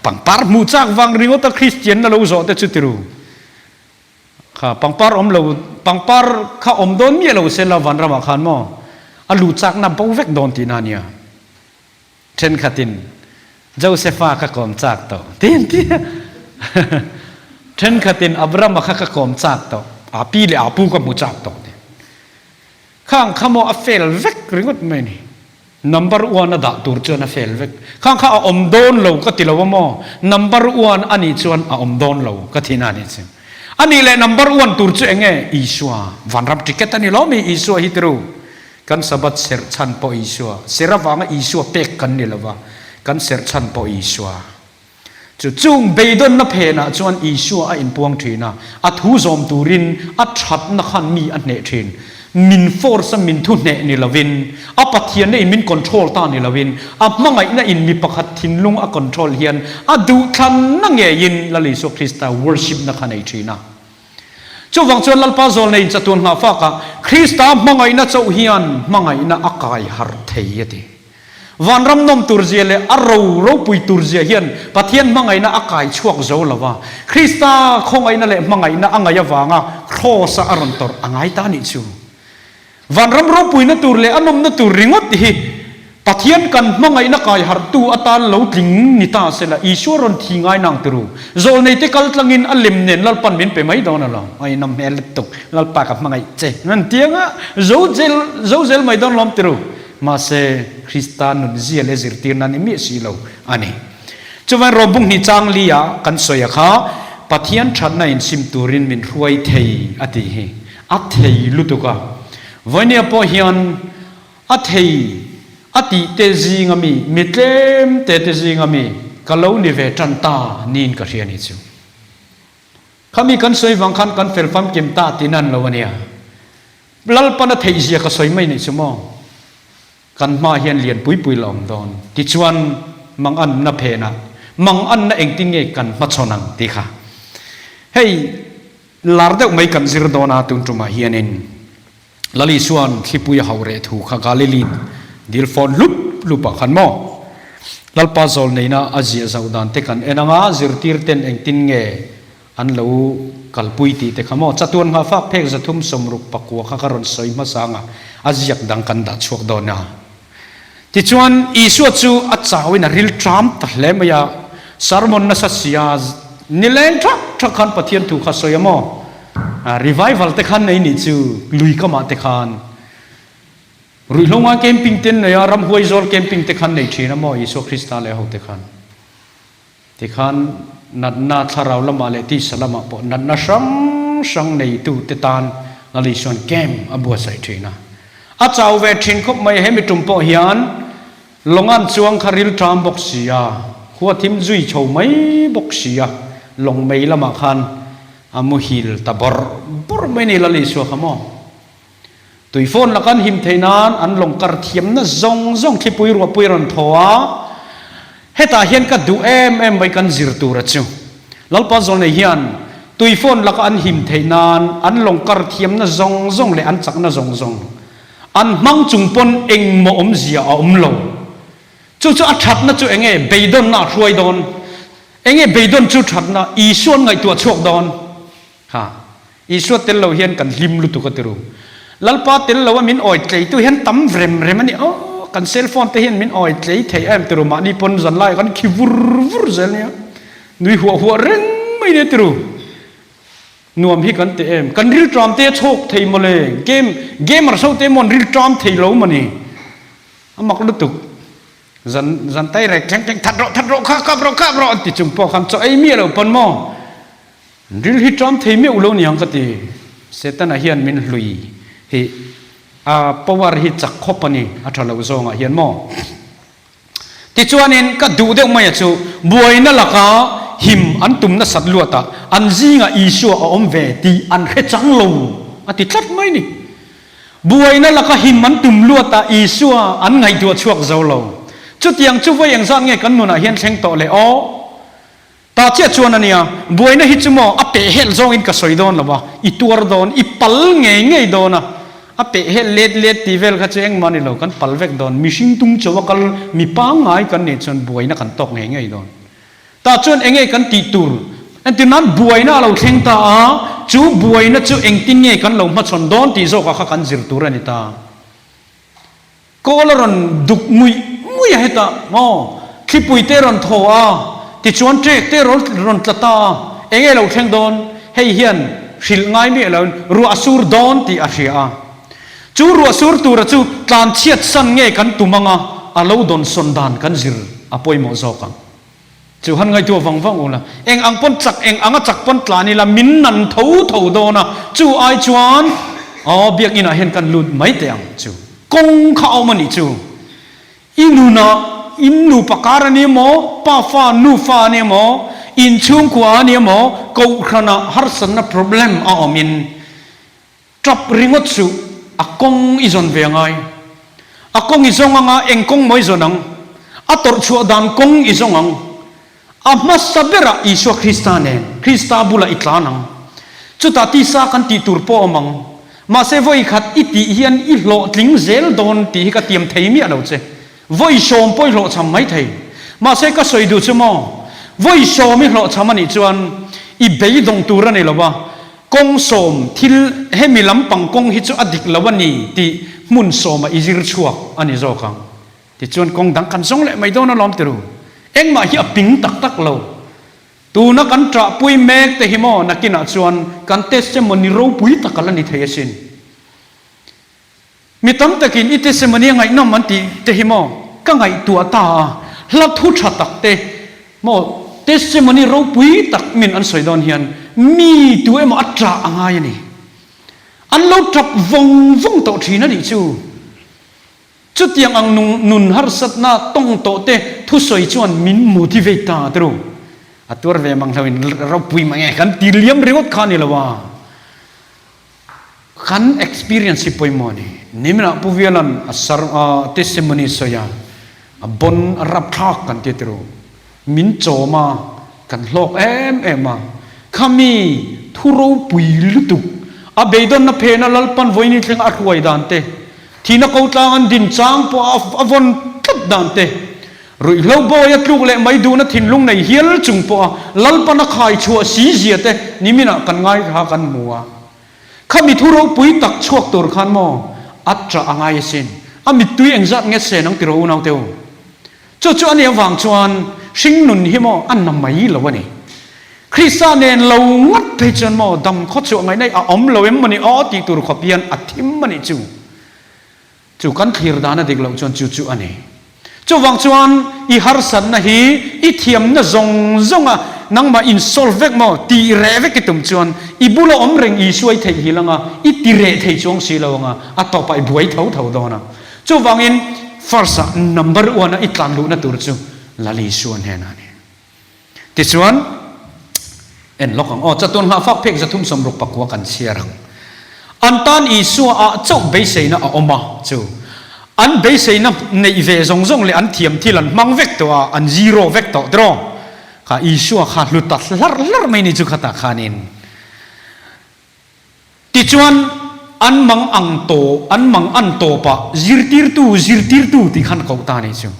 ปังปาร์มูจักวังริงดตะคริสเตียนนั่นเราอุจจาระจุดติรูข้าปังปาร์อมเราปังปาร์ข้าอมโดนมีเราเซลวันรามาขานมออาลูจักนับปูเวกโดนตีนานียเช่นขัดินโจเซฟาข้ากอมจักต่อตีนเช่นขัดินอับรามาข้ากอมจักต่ออาปีเลยอาปูกับมูจักต่อ ข้างขโมยเฟลเวกหรืองดไม่นี่ number one น่ะด่าตัวจวนเฟลเวกข้างข้าอมโดนเราก็ติดเราว่ามั่ว number one อันนี้จวนอมโดนเราก็ที่นั่นนี่สิอันนี้แหละ number one ตัวจวนเองอิสวาวันรับติเกตอันนี้เรามีอิสวาฮิตรูกันสบัดเสรชันปออิสวาเสรฟังอิสวาเป็กกันนี่ละวะกันเสรชันปออิสวาจุงเบดอนนับเพนะจวนอิสวาอินปวงทีนะอัฐูซอมตูรินอัฐชัดนักขันมีอันเนทินมินฟอร์สมินทุนเนนิลาวินอัปเทียนเนมินคอนโทรลตานิลาวินอับมังไงนะอินมีประคัดทินลุงอัคอนโทรลเฮียนอัดูทันนังเยินละลิสุคริสต์วอร์ชิปนักขันไอทีนะจู่วังชวนลัลปาโซลในจัตุนหาฟ้ากะคริสต์มังไงนะเจ้าเฮียนมังไงนะอักายฮาร์เทียดีวันรำนมตุรเจียเลอเราปุยตุรเจียเฮียนปะเทียนมังไงนะอักายช่วงโจลาวะคริสต์คงไงนะเลมังไงนะอังไงยวางะครอสอารันตอร์อังไงตานิจูวันรำเราปุยนะตุรเลอันนมนะตุริงดที่ปะเทียนกันมังไงนะกายฮาร์ตูอัตานเหลาถิงนิตาเสละอีชัวรันทิงไงนางตรูโจลในเตกัลตังอินอัลลิมเนนลัลปันมินเปไม่โดนละไอ้น้ำเมลตุกลัลปากับมังไงเจนั่นเตียงะโจเซลไม่โดนล้อมตรูมาเซคริสตานุนเซียเลซิร์ตีนันอิมิสิโลอันนี้จวนรบุงนิจังลียากันสวยข้าปะเทียนชัดในซิมตูรินมินรวยเทยอติเฮอัตเทยลุตุกะวันนี้พอเฮียนอัตเทยอติเตจิงามีมิเตมเตจิงามีกะโลนิเวจันตานินกะเรียนิจูข้ามีกันสวยวังคันกันเฟลฟัมกิมตาตินันละวันนี้ลัลปนเทยเสียก็สวยไม่ในชั่วโมงกันมาเฮียนเรียนปุยหลอมดอนที่ชวนมังอันนับเพนะมังอันนัเองติงเงกันมาชนังตีค่ะเฮ้ยลาร์เดกไม่กันซิรดอนาตุนจุมาเฮียนินลลิชวนขี้ปุยหาวเรถูข้ากาลิลินดิลฟอนลุปะขันโมลัลปาโซลในน่าอาเซียซาอุดานเตกันเอ็นงาซิรตีร์เตนเองติงเงอันเลวกัลปุยตีเตขโมจัตุนหาฟักเพกจะทุ่มสมรุปปักวัวข้ากรอนสอยมาสังอาเซียดังกันดัชวกดอนาที่ชวนอิสุจูอัจฉริยะริลทรัมป์เลมยาสารมนนัสเซียสนิเลนทักขันปะเทียนถูกข้าสอยมอรีไววัลเตขันในนิจูลุยขมาเตขันรุยลงมาเกมปิงเต็นเนี่ยรำหวยโจลเกมปิงเตขันในชีนะมออิสุคริสต์เลวเตขันนัดนาทาราวละมาเลติสลามปอนัดนาสังในตูเตตานนาลิชวนเกมอบัวใส่ชีนะอาจารย์เวทินคบไม่ให้มีจุมปอเฮียนลงอันจวงคาริลทรามบกเสียหัวทิมจุยโฉไม่บกเสียลงไม่ละมาคันอามุฮิลตาบอร์ไม่นี่ละลิชัวขโมตุยฟอนละกันหิมเทนานอันลงกระเทียมนะซงที่ปุยรัวปุยรันทัวเฮตาเฮียนก็ดูเอ็มไปกันจิรตูระจูลัลปาโซนเฮียนตุยฟอนละกันหิมเทนานอันลงกระเทียมนะซงเลยอันจักนะซงอันมังจุงปนเองมอมเสียอมโลจู่อัดชัดนะจู่เองเบยดอนน่าช่วยดอนเองเบยดอนจู่ชัดนะอีส่วนไงตัวชกดอนฮะอีส่วนเตลเราเห็นกันลิมลุตุกติรูลัลปาเตลเราว่ามินออยใจตัวเห็นตั้มเรมนี่อ๋อกันเซลโฟนเตเห็นมินออยใจเทเอ็มติรูมานี่ปนจันไล่กันคิวรุเซลเนี่ยนุยหัวเร่งไม่ได้ติรูนวมที่กันเตะกันริลทรามเตะโชคไทยมาเลยเกมมาสู้เตะมันริลทรามไทยเรามันนี่อามักลุตุกจันไตแรกแข่งทัดรอข้าบรอติจุ่มพอคำจ่อไอเมียเราปนมอริลฮิทรามไทยเมียอุโลนี่ยังกติเซตันเฮียนมินลุยฮิปวารฮิจักขบปนี่อัฐเราส่งเฮียนมอติจวนนี้ก็ดูเด็กไม่จู่บวยนั่นละก็หิมอันตุมนัสัตลัวตาอันจีงอิชัวอมเวตีอันเขจังโลอันติดชัดไหมนี่บวยนั่นละก็หิมอันตุมลัวตาอิชัวอันไงตัวชวกเจ้าโลจุดยังจุดไว้ยังสั่งไงกันนู่นเฮียนเชงโตเลยอ๋อตาเจ้าชวนอันเนี้ยบวยนั่นฮิจุโมอเปเฮลจงอินกับสอยโดนหรอวะอีตัวโดนอีปัลไงโดนนะอเปเฮเลดทีเวลข้าเจ้งมันนี่เรากันปัลเวกโดนมิชิงตุงเจ้ากันมีปังไงกันเนี่ยจนบวยนั่นกันตกไงโดนตาชวนเองกันตีตูร์อันที่นั้นบวยน่าเราเข่งตาจูบวยน่าจูเองติงเงกันเรามาชนโดนตีโซก็ข้ากันจิรตูร์นี่ตาก็ลรันดุกมุยเหตุโม่ขี้ปุยเตรันทัวติชวนเจเตรันตตาเองเราเข่งโดนให้เฮียนสิลง่ายมีเรารัวสูรโดนตีอาเซีย จูรัวสูรตูระจูตานเชียดสันเงกันตุมังอาลูดอนสนดานกันจิรอปอยโมโซกังจูหันไงตัวฟังอุละเองอังปนจักเองอังจักปนตลานี่ละมินนันทูโดนะจูไอจวนอ๋อเบียกอินะเห็นกันลุดไม่เตียงจูกงข้าวมันนี่จูอินูปากการนี่โมป้าฟ้านูฟ้านี่โมอินชุ่มขวานี่โมกูขณะฮาร์สันนะ problem มินจับริงวัตสุอากงอิจอนเวียงไงอากงอิจงงเองกงไม่จนังอัตรชัวดานกงอิจงงอามาสับเบระอิสวคริสตาเนคริสตาบุลาอิตลานังจุดที่สากันติตุรปอมังมาเซวอยขัดอิติเฮียนอิโลติงเซลโดนตีกับเตรียมเทียมีอะไรเจ้วอยชมปอยโลทำไม่เทียมาเซก็สวยดูใช่ไหมวอยชมไม่โลทำมันอีจวนอีเบยดงตูระนี่หรอวะกงสมทิลเฮมิลำปังกงฮิจุอดิกละวันนี้ที่มุนสมอิจิรชัวอันนี้โจกังที่จวนกงดังกันสงเลยไม่โดนล้อมติรูเอ็งมาเฮียปิงตักเราตูนักกันตราปุยเมกเตหิโมนักกินอาจวนกันเตสเซมันนิโรปุยตักกันนี่เทียสินมีตั้มตะกินอิเตสเซมันยังไงน้ำมันตีเตหิโมก็ไงตัวตาลับทุชตักเตโมเตสเซมันนิโรปุยตักมินอันสวยดอนเฮียนมีตัวเอ็มอัตราอะไรนี่อันเราจับวงโตทีนั่นดิจูจุดยังอังนุนฮาร์สัตนาต้องโตเตทุสวยจวนมิน motivate ตาตรูอัตัวเวมังทวินเราปุยมังเอกันตีเลี้ยมเรียกขันนี่ละว่าขัน experience ปุยมอนี่นี่มันปุวิลันtestimony สยามบนรับทักกันเตตรูมินโจมากันโลกมาขามีทุเราปุยลุตุอาเบดอนนับเพนัลปันวันนี้ถึงอัดไว้ดันเตที่นักเอาตังดินจางพออวันทับดันเตรุ่ยเล่าบ่อยลูกเล่ไม่ดูนะทิ้งลุงในเฮียลจุงพอลัลปันขายชัวสีเสียเตนี่มีนักกันง่ายหากันมัวขามีทุเราปุยตักชวกตัวขันมออัตราง่ายสินอามิตุยเองจัดเงี้ยเสนังติรูนเอาเตียวจู่ๆอันนี้วางชวนชิงนุนหิมออันนำไม่ละวันนี้คริสตาเนนเรางัดไปจนมอดำข้อชัวไงในอมเราเอ็มมันนี่ตีตัวขบยันอัดทิมมันนี่จู่กันคลีร์ดานะเด็กเราจนจู่อันนี้จู่วางชวนอีฮาร์สันนะฮีอีเทียมนะจงนังมาอินโซลเวกมอตีเรเวกตุ่มชวนอีบุลอมเริงอีช่วยเทียหิลังอีตีเรเทียจงสีเราอัตต่อไปบวยเท่าดอนะจู่วางอินfirst number one อีกลางลูกนะตัวจู่ลาลีชวนเฮนันนี่ที่ชวนเอ็นล็อกของจะต้นหาฟักเพกจะทุ่มสมรุปปักวัวกันเชียรังอันตันอีสัวเจ้าเบสนะอมาจู่อันเบสนะในเวจงเลยอันเทียมที่หลังมังเวกตัวอัน zero เวกตัวตรอข้าอีสัวขาดลุตัดลาไม่นิจุขตาขานินที่ชวนอันมังอังโตอันมังอันโตปะจิรติรตูที่ขันเขาตานี่จู่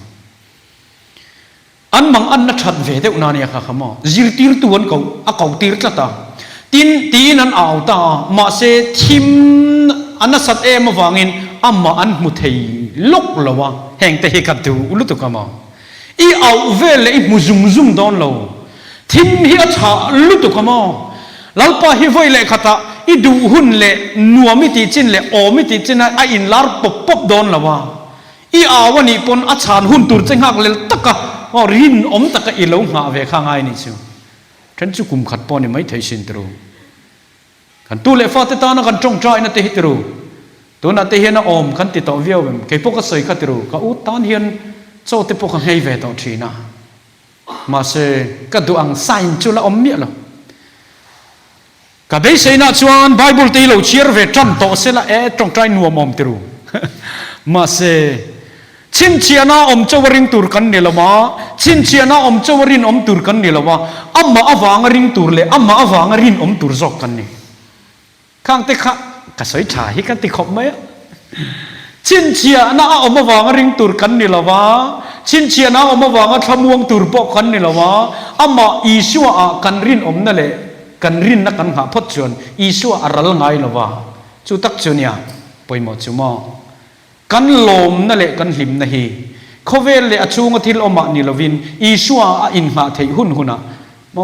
อันมังอันนัดชัดเวเดอุนานี่ค่ะขโมจิรติรตูอันเขาตีรตาตีนันเอาตามาเสทิมอันนัดสัตเอมวางินอัมมาอันมุทัยลกละวะแห่งแต่เหกัดดูอุลุตุกมาอีเอาเวลอีมุซุมดอนเราทิมฮิอัชาลุตุกมาลัลปะฮิไวเลขตาอีดูหุ่นเลนัวมิติจินเลโอมิติจินไออินลาร์ปบดอนละวะอีอาวันนี้ปนอัชานหุ่นตุรเจงหักเลตะกะว่ารินตะกะอีหลงหาเวข้างไงนี่ชิวฉันจะกุมขัดปอนนี่ไม่เทสินตรูกันตู้เลฟาเตตานะกันจงใจนะเตหิตรูตัวนั้นเตหินะกันติดต่อเวียวแบบเคยพวกก็ใส่ขัดตรูก็อุตานเฮียนโซ่เตปกให้เวต่อทีนะมาเสก็ดูอังไซน์จุละเมียละก็เบสนะชวนไบเบิลตีเราเชียร์เวจันโตเสละจงใจนัวมอมตรูมาเสชินเชียนาเจ้าวริงตูร์กันนี่ละวะชินเชียนาเจ้าวรินตูร์กันนี่ละวะอัมมาอวางริงตูร์เลยอัมมาอวางรินตูร์จอกกันนี่ข้างเตะข้าก็สวยฉายกันติขบไหมชินเชียนามาวางริงตูร์กันนี่ละวะชินเชียนามาวางทำวงตูร์ปอกกันนี่ละวะอัมมาอีชัวกันรินนั่นแหละกันรินนักกันหาพัดชวนอีชัวอรัลไงละวะจุตักชวนเนี่ยไปหมดจุมอกันลมนั่นแหละกันหิมนะฮีเขาเวลเลยอชูงทิลอมานิลวินอีชัวอินหาเทหุ่นนะโม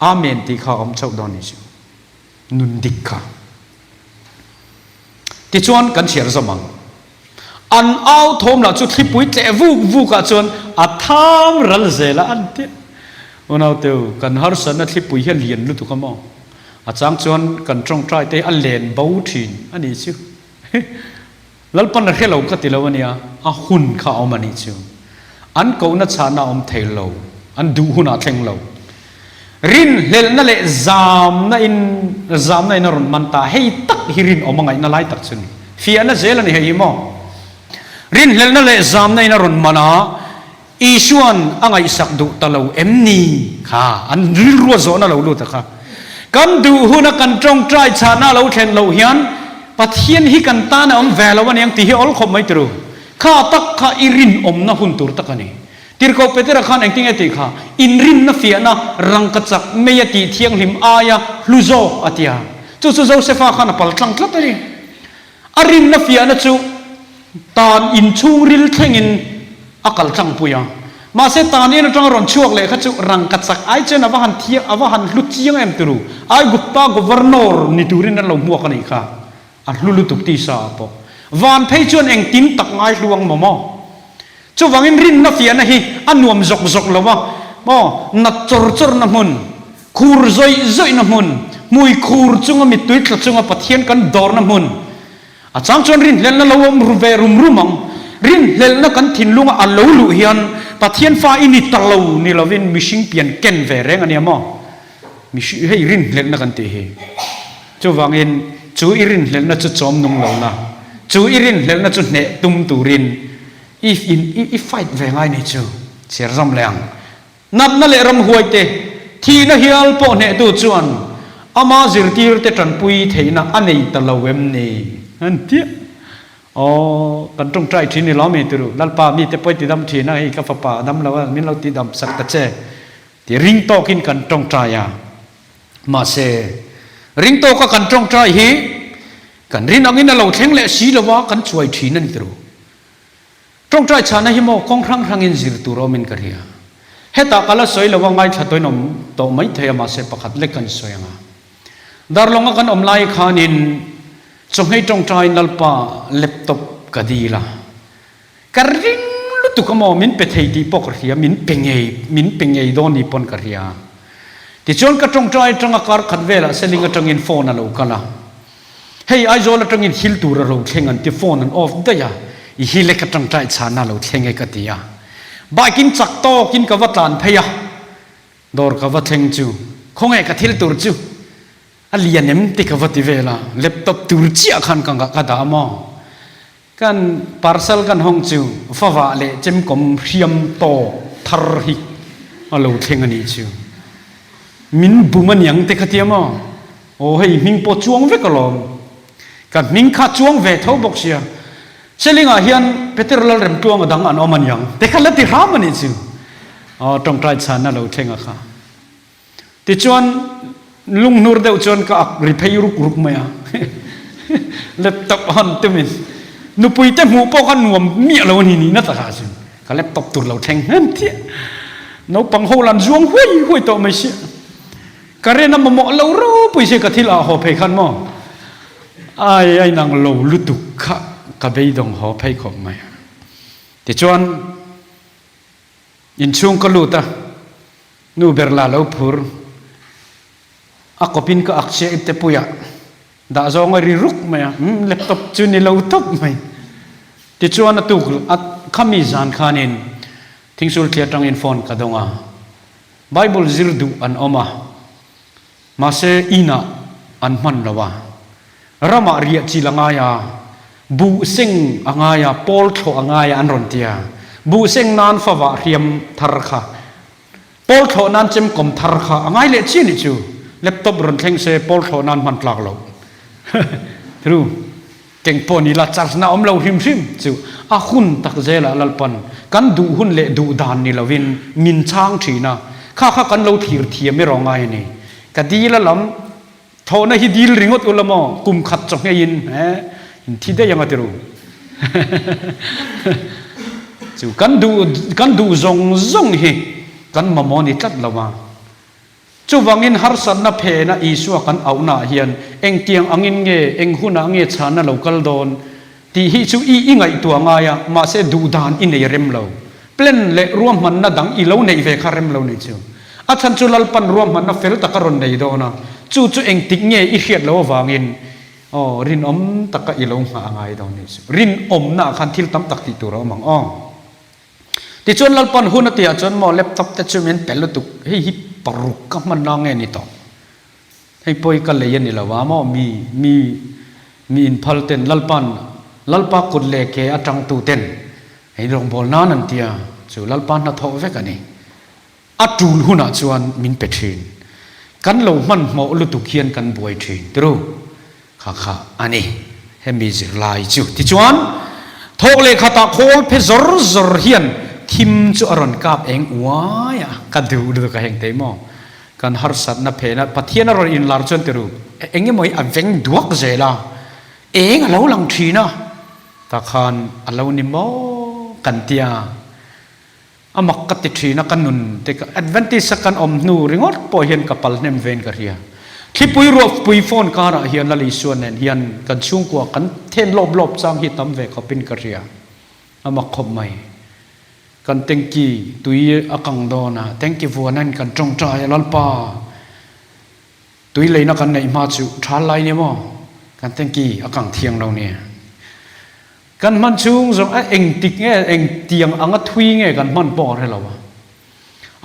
อาเมนที่เขาเจ้าดอนิชนุนดิกค่ะท ติชวนกันเชียร์สมังอันเอาทมละจุดที่ปุ้ยเจวูกะชวนอัฐามรัลเซละอันเดียวันเอาเตียวกันฮาร์สันนั่นที่ปุ้ยเฮียเลียนลุตุกมองอาจารย์ชวนกันตรงใจเตอันเลนเบาทินอันนี้ชิวแล้วปัญหาแค่เราก็ติดแล้ววันนี้อ่ะหุ่นข้าเอามานี่ชิวอันกูนัดชาณาอมเทลเราอันดูหุ่นอาเทงเรารินเลนนั่นแหละจามนั่นรุนมันตาให้ตักฮิรินออกมาไงนั่นไล่ตักชุนฟีอันนั้นเจลันเฮียมอรินเลนนั่นแหละจามนั่นรุนมันอีชวนอ่างไอสักดูตะเราเอ็มนี่ค่ะอันรินรัวโซน่าเราลูตะค่ะกันดูหุ่นกันตรงใจชาณาเราเทนเราเฮียนปัทเฮียนฮิกันตานะอมเวลวันยังที่ฮิออลคอมไม่ตรูข้าตักข้าอิรินอมนะหุ่นตุรตักนี่ทีร์โคเปเตอร์ขันเองที่เงติข้าอินรินนะเฟียนะรังกัจจ์เมียตีเทียงหิมอายะลุโซอัตยาจู่โจเซฟาขันปัลทังทัดเลยอารินนะเฟียนะจู่ตอนอินชูริลเทงินอักลจังปุยามาเสตานี่นะจังรอนช่วงเลยข้าจู่รังกัจจ์ไอเจนอวหันเทียอวหันลุจียงเอ็มตรูไอกุปตากวร์นอร์นิตูรินนั่นเราหมวกนี่ข้าอันลุตุกตีสาปวันเพย์ชวนเองตินตักไงลวงมอจู่วังอินรินนัฟยานะฮีอันนวมจกแล้ววะนัดจรน้ำมันคูร์ซอยน้ำมันมวยคูร์จุงมิตุยทจุงปัทเทียนกันดอร์น้ำมันอาจารย์ชวนรินเล่นนั่นเรารูเวรุมมังรินเล่นนั่นกันทิ้งลุงอัลลูลุฮิอันปัทเทียนฟ้าอินิตะลูนี่เราวินมิชิงเปลี่ยนเก่นเวรงอันนี้มั้งมิชิให้รินเล่นนั่นกันตีฮีจู่วังอินจู่อิรินเล่นนั่นจุดจอมนุ่งเหล่านะจู่อิรินเล่นนั่นจุดเนตุมตูรินif fight เวงไงนี่จู่เสียรำแรงนับนั่นแหละรำหวยเตที่นั่นเฮียลปอเนี่ยตัวจวนอามาจิรตีรเตจันปุยเทน่ะอันนี้ตะลาเวมนี่อันเดียกันตรงใจที่นี่ล้อมีตัวลัลปามีแต่ไปติดดำที่นั่นไอ้กาฟปาดำเราว่ามิเราติดดำสักตะเจที่ริงโตกินกันตรงใจมาเสริงโตก็กันตรงใจฮีกันรินอังอินเราเท่งเละสีละว่ากันช่วยที่นั่นตัวตรงใจชานะฮิโมคงครั้งครั้งอินจิรตุโรมินกะเรียเฮตากาลสวยละว่าไงชัดตัวนมโตไม่เทียมาเสปขัดเล็กกันสวยงาดาร์ลงกันอมไลขานินจงให้ตรงใจนัลปาเล็บตบกะดีละกระริงลุตุกโมมินเปเทดีปกเรียมินเป่งไงโดนอีปนกะเรียที่จนกระตรงใจตรงอากาศขัดเวลาเซลิงกระตรงอินโฟนนั่นลูกกันละเฮ้ยไอโจละตรงอินฮิลตูระลูกเชงันที่โฟนนั่นออฟเดียอีฮิเล็กตรงใจชานาเราเทียงไงกันดีอ่ะบ่ายกินจักโตกินกวัดลานพยาดอร์กวัดเทงจูคงไงกันที่ตัวจูอันเลียนเอ็มติกวัดที่เวลาเล็บตบตัวจีอาขันกันกันดามอกันพาร์เซลกันห้องจูฟ้าวะเละเจมกอมเรียมโตทาร์ฮิเราเทียงกันนี้จูมินบุมันยังติกที่มอโอ้เฮ้ยมิงปวดจวงเวกลอมกันมิงขาจวงเวทเอาบอกเสียเชลิงอาเฮียนเปเตอร์ลเรมตัวงดังอันอมันยังแต่ขันละที่รามันนี่จูตรงใจชานะเราเทงอะค่ะที่ชวนลุงนูร์เดวชวนก็ริเพย์รุกมาเล็บตบหันตุมินนุปุยเต็มหูปอกันหนวมเมียเรานี่นั่นต่างหากจูก็เล็บตบตัวเราเทงนั่นเที่ยนูปังโฮลันจวงห้วยโตไม่เชื่อก็เรียนนำมาหมอเรารู้ปุยเชื่อกะทิลาหอเพขันมั้งไอ้นางเราลุตุกะกะเบยดงหอเพของไม่แต่จวนยินช่วงก็รู้ตานูเบร์ลาเราพูดอักบินก็อักเชอิตเตปุยะด่าจงริรุกไหมเล็บตบจุนี่เราตบไหมแต่จวนนั่นตุกอัดขมิจานขานินทิ้งสุลเทียตังอินฟอนกระดงไบเบิลจิรดูอันอมามาเซอินาอันมันละวะรามาเรียจิลังายาบูเซงอ่างายาปอลโถอ่างายาอันรอนเตียบูเซงนานฟ้าวะเรียมทาร์คาปอลโถนานเจมกอมทาร์คาอ่างายเลจีนิจูเล็บตบรอนเทงเซปอลโถนานมันกลากเราทรูเก่งปอนี่ละจัสนาอมเราหิมจูอาคุณตักเจละลัลปันกันดูหุ่นเละดูดานนี่ละวินมินช่างทีนะข้ากันเราถีเทียไม่ร้องไงนี่กะดีละล้ำโทนะฮิดีลริงอดอุลามอกุมขัดจงให้ยินที่ได้ยังไงรู้จู่กันดูซงเฮกันมามอนี่จัดละมา chu wangin har san na phe na isua kan au na hian eng tiang angin nge eng huna nge chana local don ti hi chu i ngai tua nga ya ma se du dan in nei rem lo plan le ruam man na dang i lo nei ve kha rem lo nei chu a chan chu lal pan ruam man na fel takaron nei do na chu eng tik nge i khiat lo wangin rin om taka i lo nga ngai do nei chu rin om na khan thil tam tak ti tu ro mang ong ti chon lal pan hun atia chon mo laptop te chu men pel tu hi hi paruk ka man na nge ni to hei poi ka le yan ni lawa mo mi in phal ten lalpa kut le ke atang tu ten hei rong bol na nan tia chu lalpa na tho ve ka ni atul huna chuan min pe thin kan lo man mo lu tu khian kan boi thin tru kha ani hemi zir lai chu ti chuan thok le khata khol phe zor hian thim chu aron kap eng uaya ka du ka heng te mo kan har sat na phe na pathian aron in lar chon teru enge moi aveng duak zela eng alo lang thina ta khan alo ni mo kan tia amak ka ti thina kanun te ka advantage kan om nu ringot po hian kapal nem ven ka ria thipui ro pui phone kara hian la li suan nen hian kan chung ko kan then lob chang hi tam ve khopin ka ria amak khop mai kan tengki tui akang dona tengki vuanan kan trong trai lalpa tui leina kan nei ma chu thal lai ni mo kan tengki akang thiang lo ne kan man chung zong a eng tik nge eng tiang anga thui nge kan man por he lawa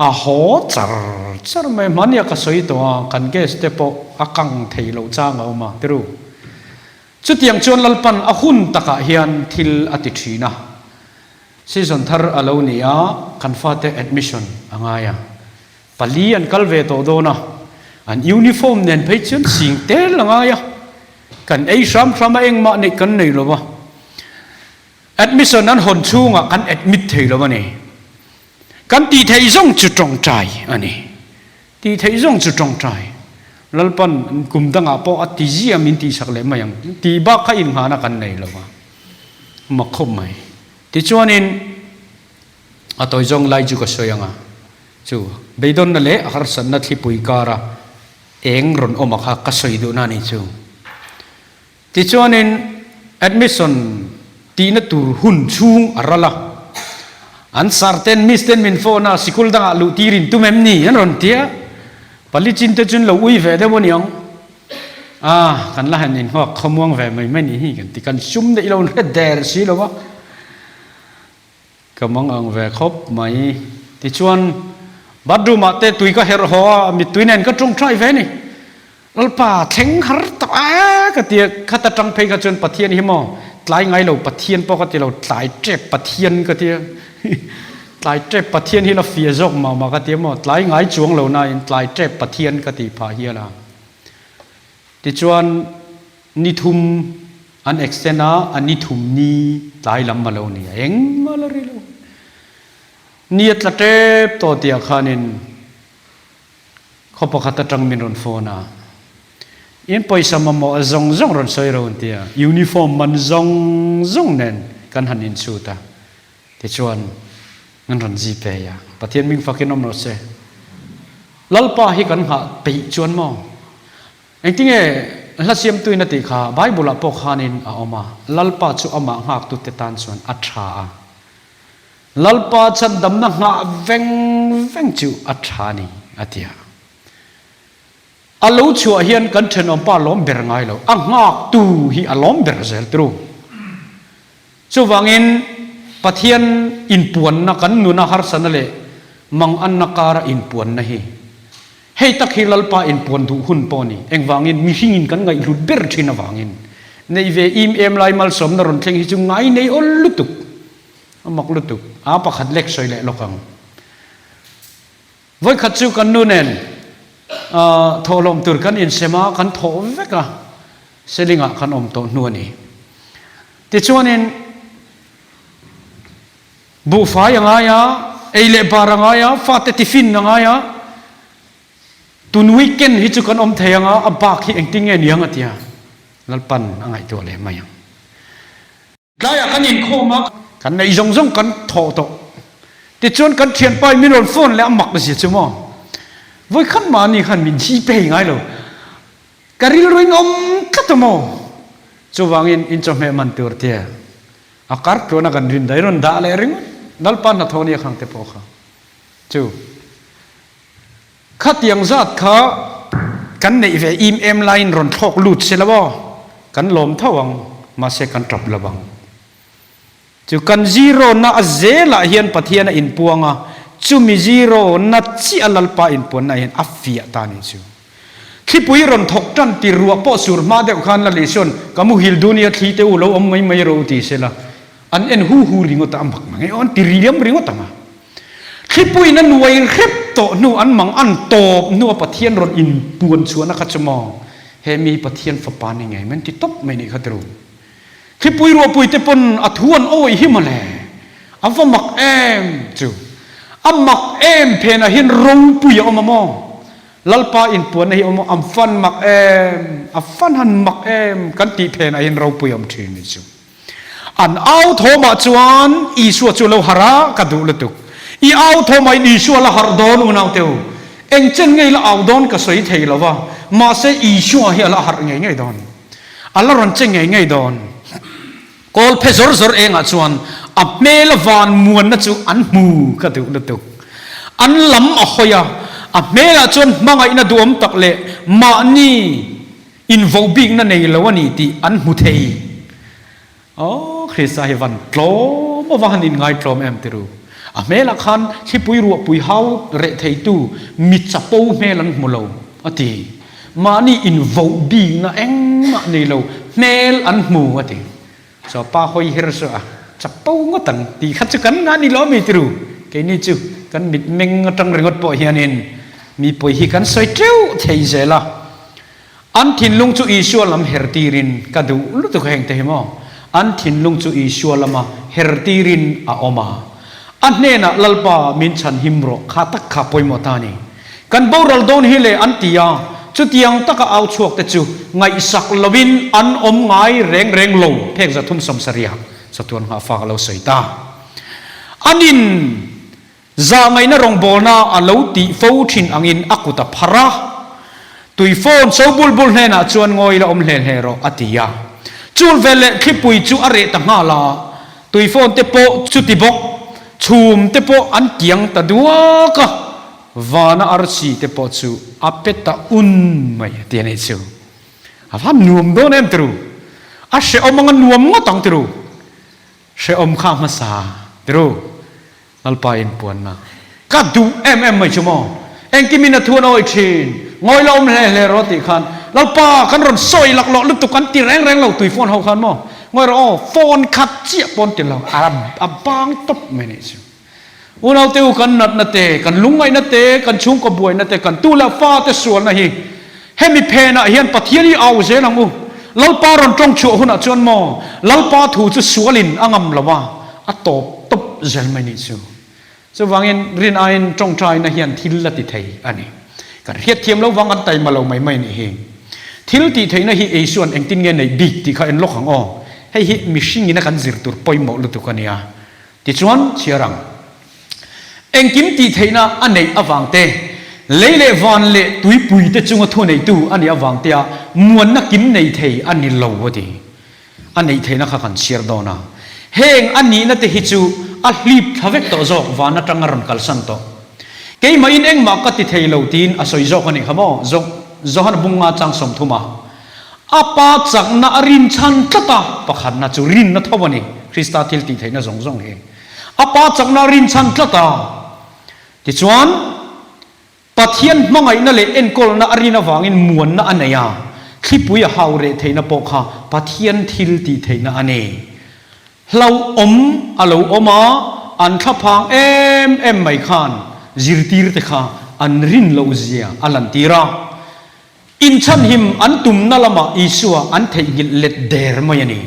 a ho char me mania ka soi to kan ge stepo akang thei lo chang au ma teru chu tiang chon lalpan a hun taka hian thil ati thina season thar alonia kan fate admission angaya pali an kalve to dona an uniform nen phei chun sing tel angaya kan ei ram eng ma nei kan nei lo ba admission an hon chunga kan admit thei lo ba ni kan ti thei zong chu tong trai ani ti thei zong chu tong trai lalpan kum danga po ati ji amin ti sak le mayang ti ba kha in hana kan nei lo ba ma khom mai ti chuanin atoi jong lai ju ka soyanga chu beidon na le akhar san na thipui kara eng ron oma kha ka soi du na ni chu ti chuanin admission ti na tur hun chung arala an sarten misten min fo na sikul danga lu tirin tumem ni an ron tia pali chin te chun lo ui ve de boniang kan la han in ho khamuang ve mai mai ni hi kan ti kan sum de ilon red der si lo wa kamang ang ve khop mai ti chuan badru ma te tui ka her ho mi tuinen ka trung trai ve ni lalpa theng har ta ka ti khata tang phei ka chun pathian hi mo tlai ngai lo pathian po ka ti lo tlai trep pathian ka ti tlai trep pathian hi la fia jok ma ka ti mo tlai ngai chuang lo na in tlai trep pathian ka ti pha hi la ti chuan ni thum an extena ani thum ni tlai lam ma lo ni eng ma la ri lo niat la tep to tia khanin khopa khata tang min ron phona in poisa ma mo zong ron soi ron tia uniform man zong nen kan han in chuta ti chuan ngan ron ji pe ya pathian ming fakin om no se lalpa hi kan ha pe chuan mo eng tinge la siam tu na ti kha bible po khanin a oma lalpa chu ama ngak tu te tan chuan atha lalpa chan dam na nga veng chu atha ni atia alo chu hian kan then om pa lom ber ngai lo a ngak tu hi alom ber zel tru chu wangin pathian in puan na kan nu na har sanale mang an nakara in puan na hi hei tak hi lalpa in puan du hun poni eng wangin mi hingin kan ngai lut ber thina wangin nei ve im em lai mal som na ron theng hi chu ngai nei ol lutuk amak lutuk a pakhat lek soi le lokang voi khat chu kan nu nen tholom tur kan in sema kan tho veka selinga kan om to nu ni ti chuanin bu fa yanga ya eile baranga ya fate tifin nga ya tun weekend hi chu kan om theyanga abak hi engting nge niang atia lalpan angai to le mayang daya kan in khoma kan nei zong kan tho to ti chuan kan thian pai min ron phone le amak si chu mo voi khan ma ni khan min chi pe ngai lo karil ring om katamo chuwangin in chome man tur te akar to na kan rin dai ron da le ring dal pan na thoni khang te po kha chu khat yang zat kha kan nei ve im em line ron thok lut se lawo kan lom thawang ma se kan trap lawang chu kan zero na azela hian pathiana in puanga chu mi zero na chi alalpa in pon na hian afia ta ni chu khi pui ron thok tan ti ruwa po sur ma de khan la lesion kamu hil dunia thi te u lo om mai mai ro ti se la an en hu ringo ta ambak mangai on ti riam ringo ta ma khi pui na nuai khep to nu an mang an top nu pathian ron in puan chuana kha chamo he mi pathian fa pa ni ngai men ti top mai ni khatru khi pui ro pui te pon athuan oi himale afa mak em chu amak em phena hin rong pui omamo lalpa in puan hi omo am fan mak em afan han mak em kan ti phena hin ro pui om thin ni chu an au thoma chuan i su chu lo hara ka du lutuk i au thoma i su la har don unau teu eng chen ngei la au don ka soi thei lawa ma se i su hi la har ngei ngei don ala ron chen ngei don kol phe zor zor enga chuan ap mel van muan na chu an mu ka du lutuk an lam a hoya ap mela chuan mangai na duam tak le ma ni in vo big na nei lawani ti an mu thei oh Krista hi van tlom awan in ngai tlom em tiru a mela khan khi pui ru pui hau re thei tu mi chapo melan mulo ati mani in vo bi na eng ma nei lo mel an mu ati so pa hoi hir so a chapo ngotan ti khat kan nga ni lo mi tiru ke ni chu kan mit meng tang ringot po hianin mi poi hi kan soi treu thei zela an thin lung chu isua lam hertirin ka du lu tu heng te mo an thin lung chu isua lama hertirin a oma an ne na lalpa min chan himro kha tak kha poi mo ta ni kan boral don hi le an tia chu tiang taka au chuak te chu ngai sak lovin an om ngai reng reng lo phek za thum som saria satuan ha fa lo soita anin za ngai na rong bolna alo ti fo thin angin akuta phara tui phone so bulbul hne na chuan ngoi la om hlel hero atia chul vele khipui chu are ta nga la tui phone te po chu ti bok chum te po an kiang ta duwa ka vana arsi te po chu apeta un mai te ne chu avan nuam do nem tru a she omang nuam ngotang tru she om kha ma sa tru alpa in puan na ka du em mai chumo eng kimina thuan oi thin ngoi lom le roti khan lalpa kan ron soi lak lo lutuk kan ti reng reng lo tui phone ho khan mo ngoi ro phone khat chia pon ti lo abang top mai ni chu unau teu kan nat na te kan lungai na te kan chung ko buai na te kan tu la fa te sual na hi hemi phena hian pathiani au ze langu lalpa ron tong chu huna chuan mo lalpa thu chu sualin angam lawa a top top zel mai ni chu so wangin rin ain tong trai na hian thil la ti thei ani kan hiat thiam lo wang an tai ma lo mai mai ni hi thil ti thei na hi e suan eng tin nge nei big ti kha en lok hang o hei hi mishing ina kan zir tur poi mo lu tu kania ti chuan chiarang eng kim ti thei na anei awang te leile van le tui pui te chunga thu nei tu ani awang te a muan na kim nei thei ani lo wadi anei thei na kha kan share do na heng ani na te hi chu a hlip thavek to zo wana tangaron kalsan to ke ma in eng ma ka ti thei lo tin a soi zo khani khamo zo zo han bunga chang som thuma apa chak na rin chan tata pakhan na chu rin na thobani Krista thil ti thei na zong zong he apa chak na rin chan tata ti chuan pathian mangai na le en kol na arina wangin muan na anaya khipui haure theina pokha pathian thil ti theina ane hlau om alo oma an thapang em mai khan zirtir te kha an rin lo zia alan tira in chan him an tum na lama isua an theigil let der mayani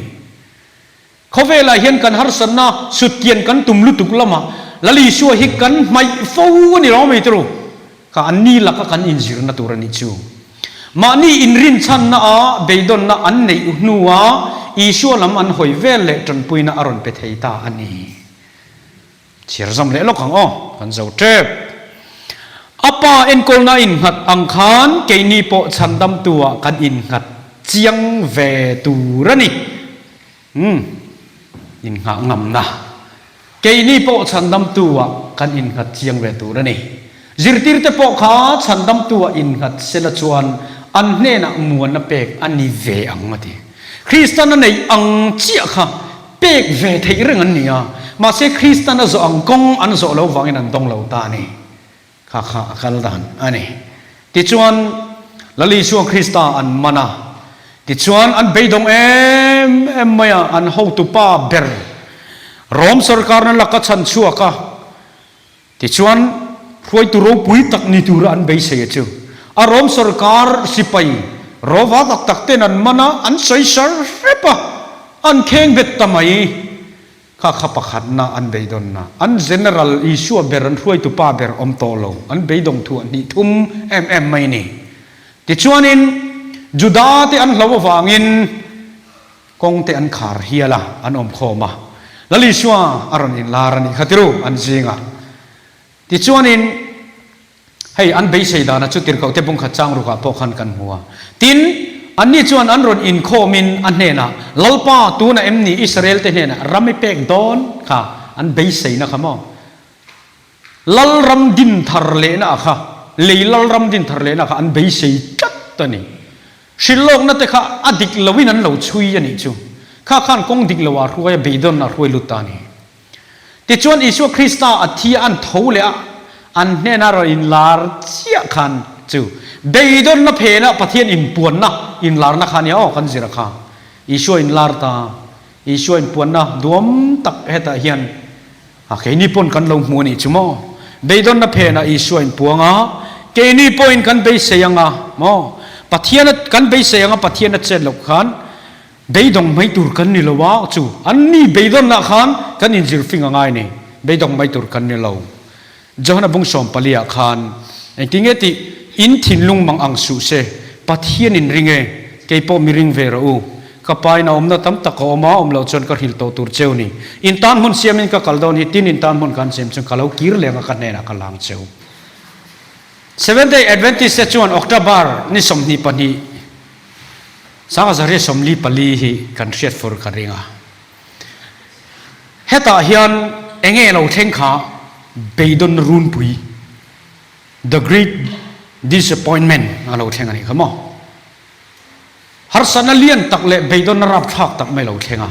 khovela hian kan har sanna sutkian kan tum lutuk lama lali suwa hi kan mai fo ni ro mai tru ka anni laka kan injir na turani chu mani in rin chan na a beidon na an nei nuwa isua lam an hoi vel le tran puina aron pe theita ani chirzam le lokang o kan zo trep apa en kol na in hat ang khan ke ni po chandam tua kan in hat chiang ve tu rani in ha ngam na ke ni po chandam tua kan in hat chiang ve tu rani zirtir te po kha chandam tua in hat sela chuan an hne na muan na pek ani ve ang mati Christian nei ang chia kha pek ve thei reng an nia ma se Christian zo ang kong an zo lo wangin an dong lo ta ni kha kal dan ani ti chuan lali suang Krista an mana ti chuan an beidong em maya an ho tu pa ber rom sarkar na lakachan chua ka ti chuan roi tu ro pui tak ni tu an be se chu a rom sarkar sipai rowa tak tak ten an mana an sei sar repa an kheng bet tamai kha pakhat na an beidon na an general issue beran roi tu pa ber om to lo an beidong thu ni thum em mai ni ti chuanin juda te an hlo wangin kong te an khar hiala an om khoma lali shwa aron in larani khatiru an jinga ti chuanin hei an be sei da na chu tir ko te bung kha chang ru ka po khan kan huwa tin an ni chuan an ron in khomin an hne na lalpa tu na emni Israel te hne na rami pek don kha an be sei na khamo lal ram din thar le na kha le lal ram din thar le na kha an be sei chat ta ni shilok na te kha adik lawin an lo chui ani chu kha khan kong dik lawa ruai be don na ruai lutani ti chuan Isu Krista athia an thole an hne na ro in lar chia khan chu beidon na phena pathian in puan na in lar na khania o kan zira kha Isu in lar ta Isu in puan na duam tak heta hian a ke ni pon kan lo mu ni chumo beidon na phena Isu in puanga ke ni point kan be seyanga mo pathian kan be seyanga pathian chen lo khan beidong mai tur kan ni lo wa chu an ni beidon na khan kan in zir finga ngai ni beidong mai tur kan ni lo Johana bung som palia khan ai tingeti in thin lung mang ang su se pathian in ringe ke po miring ve ro kapai na omna tam tak ko ma om lo chon ka hil to tur cheu ni in tan hun siamin ka kaldon hi tin in tan hun kan sem chung kalau kir le ka ne na ka lang cheu 7 day Adventist se chuan October ni som ni pani sanga zare som li pali hi kan riat for ka ringa heta hian enge lo theng kha beidon run pui the great disappointment alo thenga ni khamo har sanalian takle beidon rap thak tak mai lo thenga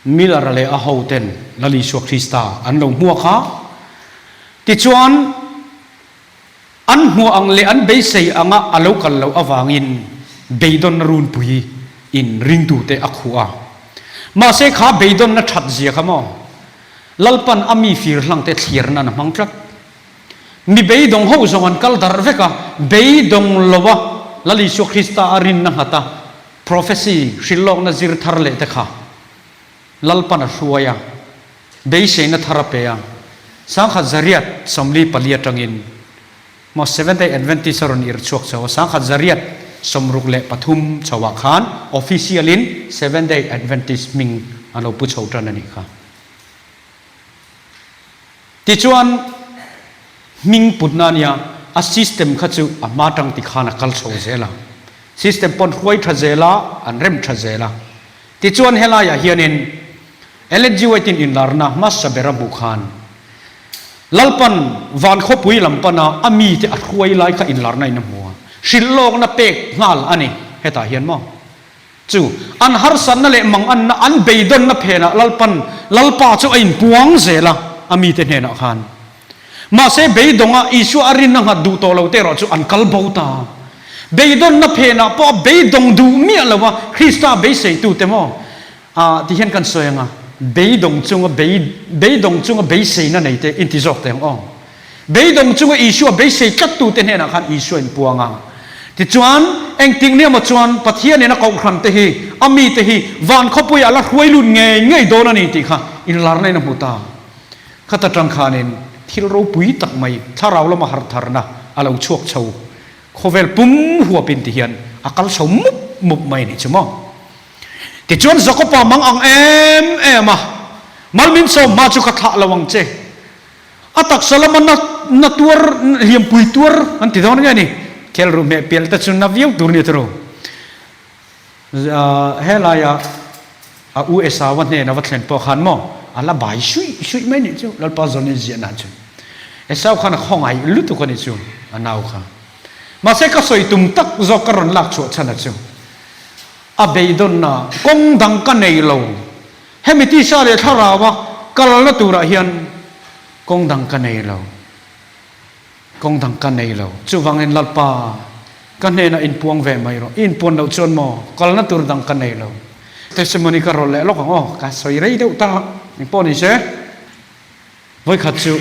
milar le a hoten lali so Krista an lo huwa kha ti chuan an hu ang le an be sei anga alo kal lo awangin beidon run pui in ring tu te akhua ma se kha beidon na that zia khamo lalpan ami fir hlang te thlir na mang trak mi beidong ho zongan kal dar veka beidong lowa lali so Krista arin na hata prophecy shilong na zir thar le te kha lalpan a ruaya beise na tharapeya sangkha zariat somli palia tangin mo 7 day Adventist ron ir chuak chaw sangkha zariat somruk le pathum chawa khan official in 7 day Adventist ming alo pu chau tan ani kha ti chuan ming putnania a system khachu a matang ti khana kal chho zela system pon khoi thazela an rem thazela ti chuan hela ya hianin eligibility in larna masabera bukhan lalpan van khopui lampana ami te a khoi lai kha in larna in muwa shillong na pek ngal ani heta hian mo chu an har san na le mang an beidon na phena lalpa chu ain puang zela ami te hena khan ma se beidonga Isu arin na du to lo te ro chu an kalbota beidon na phena po beidong du mi alawa Krista be sei tu te mo a ti hian kan soyanga beidong chunga be sei na nei te inti jok te ong beidong chunga Isu be sei kat tu te hena khan Isu in puanga ti chuan eng ting ne ma chuan pathian ne na kau khran te hi ami te hi van khopui ala hruailun nge don ani ti kha in lar nei na muta khata tang khanin thil ro pui tak mai tharau lama har tharna alo chuak chho khovel pum huwa pin ti hian akal chho mup mai ni chumo ti chuan zakopa mang ang em ema malmin so ma chu ka tha lawang che atak salaman na tuar liam pui tuar anti don nga ni kel ru me pel ta chun na viu tur ni tro helaya a USA wan ne na watlen po khan mo ala bai shui mai ni chu lal pa zon ni zia na chu esau khan khong ai lu tu kan ni chu anau kha ma se ka soi tum tak zo karon lak chu chana chu a beidon na kong dang ka nei lo hemiti sa le thara wa kal na tu ra hian kong dang ka nei lo kong dang ka nei lo chu wangin lal pa kan ne na in puang ve mai ro in pon lo chon mo kal na tur dang ka nei lo testimony ka ro le lo ka ka soi rei deu ta ni pon ni se voi khat chu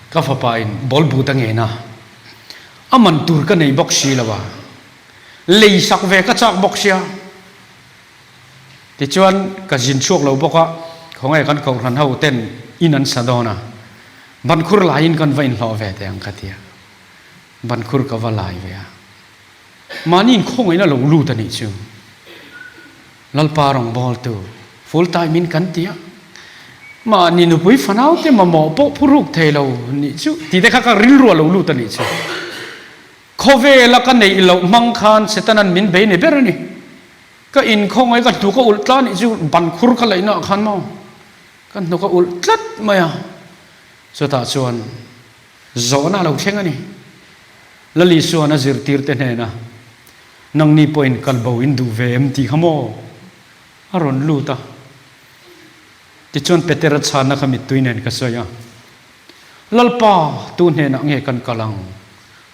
ka fa pa in bol bu ta nge na aman tur ka nei bok si lawa lei sak ve ka chak bok sia ti chuan ka jin chuak lo boka khongai kan ko ran ho ten inan sadona ban khur lain kan vain lo ve te ang khatia ban khur ka va lai ve manin khongai na lo lu ta ni chu lal parong bol tu full time in kan tia ma ni nu pui fanau te ma mo po phuruk the lo ni chu ti de kha ka ril ro lo lu ta ni chu khove la kan nei lo mang khan setanan min be ne ber ni ka in khongai ka tu ka ul tla ni chu ban khur ka lai na khan mo kan nu ka ul tlat maya so ta chuan zo na lo thleng ani lali suana zir tir te ne na nang ni point kal bo in du ve em ti khamo aron lu ta ti chuan petera chana khamit tuinen ka soya lalpa tu ne na nge kan kalang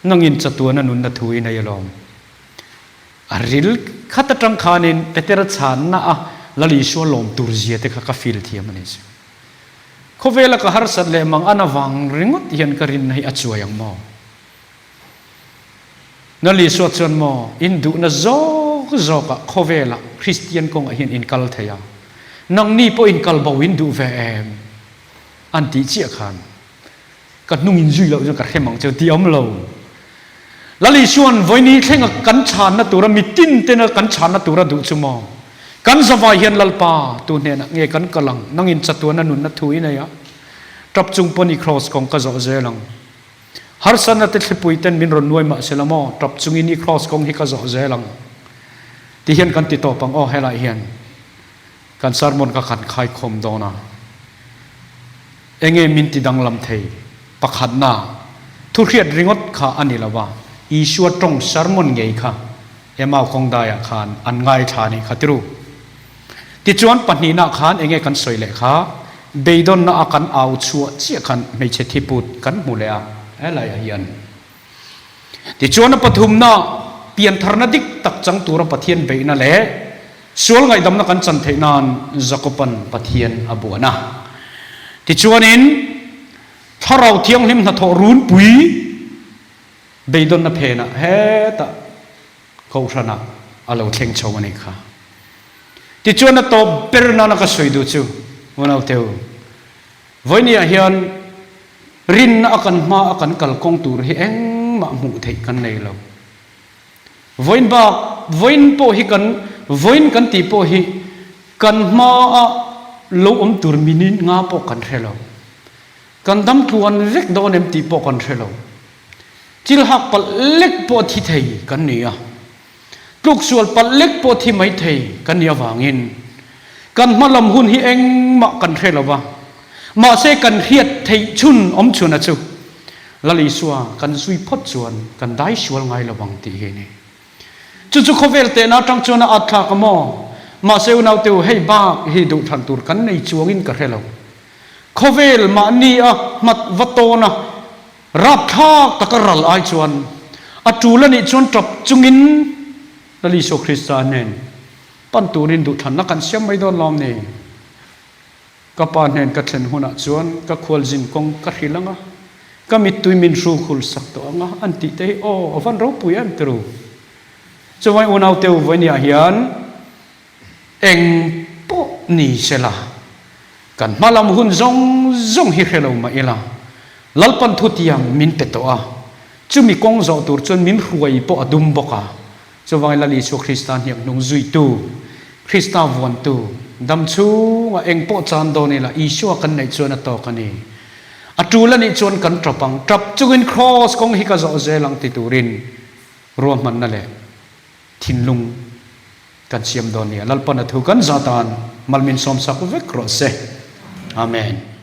nangin chatuana nun na thui na yalom aril khata tang khanin petera chan na a lali so lom turzia te kha ka fil thiam ani chu khovela ka har sat le mang anawang ringot hian karin nei achuayang mo nali so chon mo indu na zo ka khovela christian kong hian in kal thaya nang ni po in kal bo in du ve em anti chia khan ka nungin zui lo ka khemang cheu ti om lo lali suan voini thlenga kan chan na tura mitin te na kan chan na tura du chumo kan zawai hian lalpa tu ne na nge kan kalang nangin chatuana nun na thui na ya trap chung poni cross kong ka zo zelang har san na te thlipui ten min ron nuai ma selamo trap chung ini cross kong hi ka zo zelang ti hian kan ti to pang o hela hian kan sarmon ka khan khai khom dona enge min ti dang lam thei pakhat na thu khiat ringot kha ani lawa ishua tong sarmon ngei kha ema khong da ya khan an ngai thani khatiru ti chuan pani na khan enge kan soile kha beidon na akan au chua chi khan mei che thi put kan mulea elai hian ti chuan pathum na pian tharna dik tak chang tura pathian be na le sual ngai dam na kan chan theinan zakopan pathian abuana ti chuan in tharau thiang hlim na tho run pui beidon na phena he ta ko rana alo thleng chawani kha ti chuan na to perna na ka soidu chu wanau teu voinia hian rin na akan ma akan kal kong tur hi eng ma mu thei kan nei lo voin ba voin po hi kan voin kan ti po hi kan ma a lo om tur minin nga po kan thelo kan dam tuan rek don em ti po kan thelo chil hak pal lek po thi thei kan nia tluk sual pal lek po thi mai thei kan nia wangin kan malam hun hi eng ma kan thelo wa ma se kan hiat thei chun om chuna chu lali suwa kan zui phot chuan kan dai sual ngai lawang ti he ni chu chu khovel te na tang chuna atha ka mo ma se unau teu hei ba hi du than tur kan nei chuangin ka relo khovel ma ni a mat watona rap thak takaral ai chuan atulani chuan top chungin lali so Christian nen pan turin du than na kan siam mai don lom ni ka pa nen ka thlen huna chuan ka khwal jin kong ka hilanga ka mit tui min ru khul sak to anga anti te o van ro puyan tru chuwai unau teu voinia hian eng po ni sela kan malam hun zong hi khelo ma ila lalpan thutiam min petoa chumi kong zo tur chon min ruai po adum boka chuwai lali so Christian hiam nung zui tu Christa von tu dam chu nga eng po chan do ni la isua kan nei chuan to kani a tu la ni chuan kan trapang trap chungin cross kong hi ka zo zelang ti turin ruam man na le thinlung kan siam don ni lalpan athu kan zatan malmin som sak vek ro se amen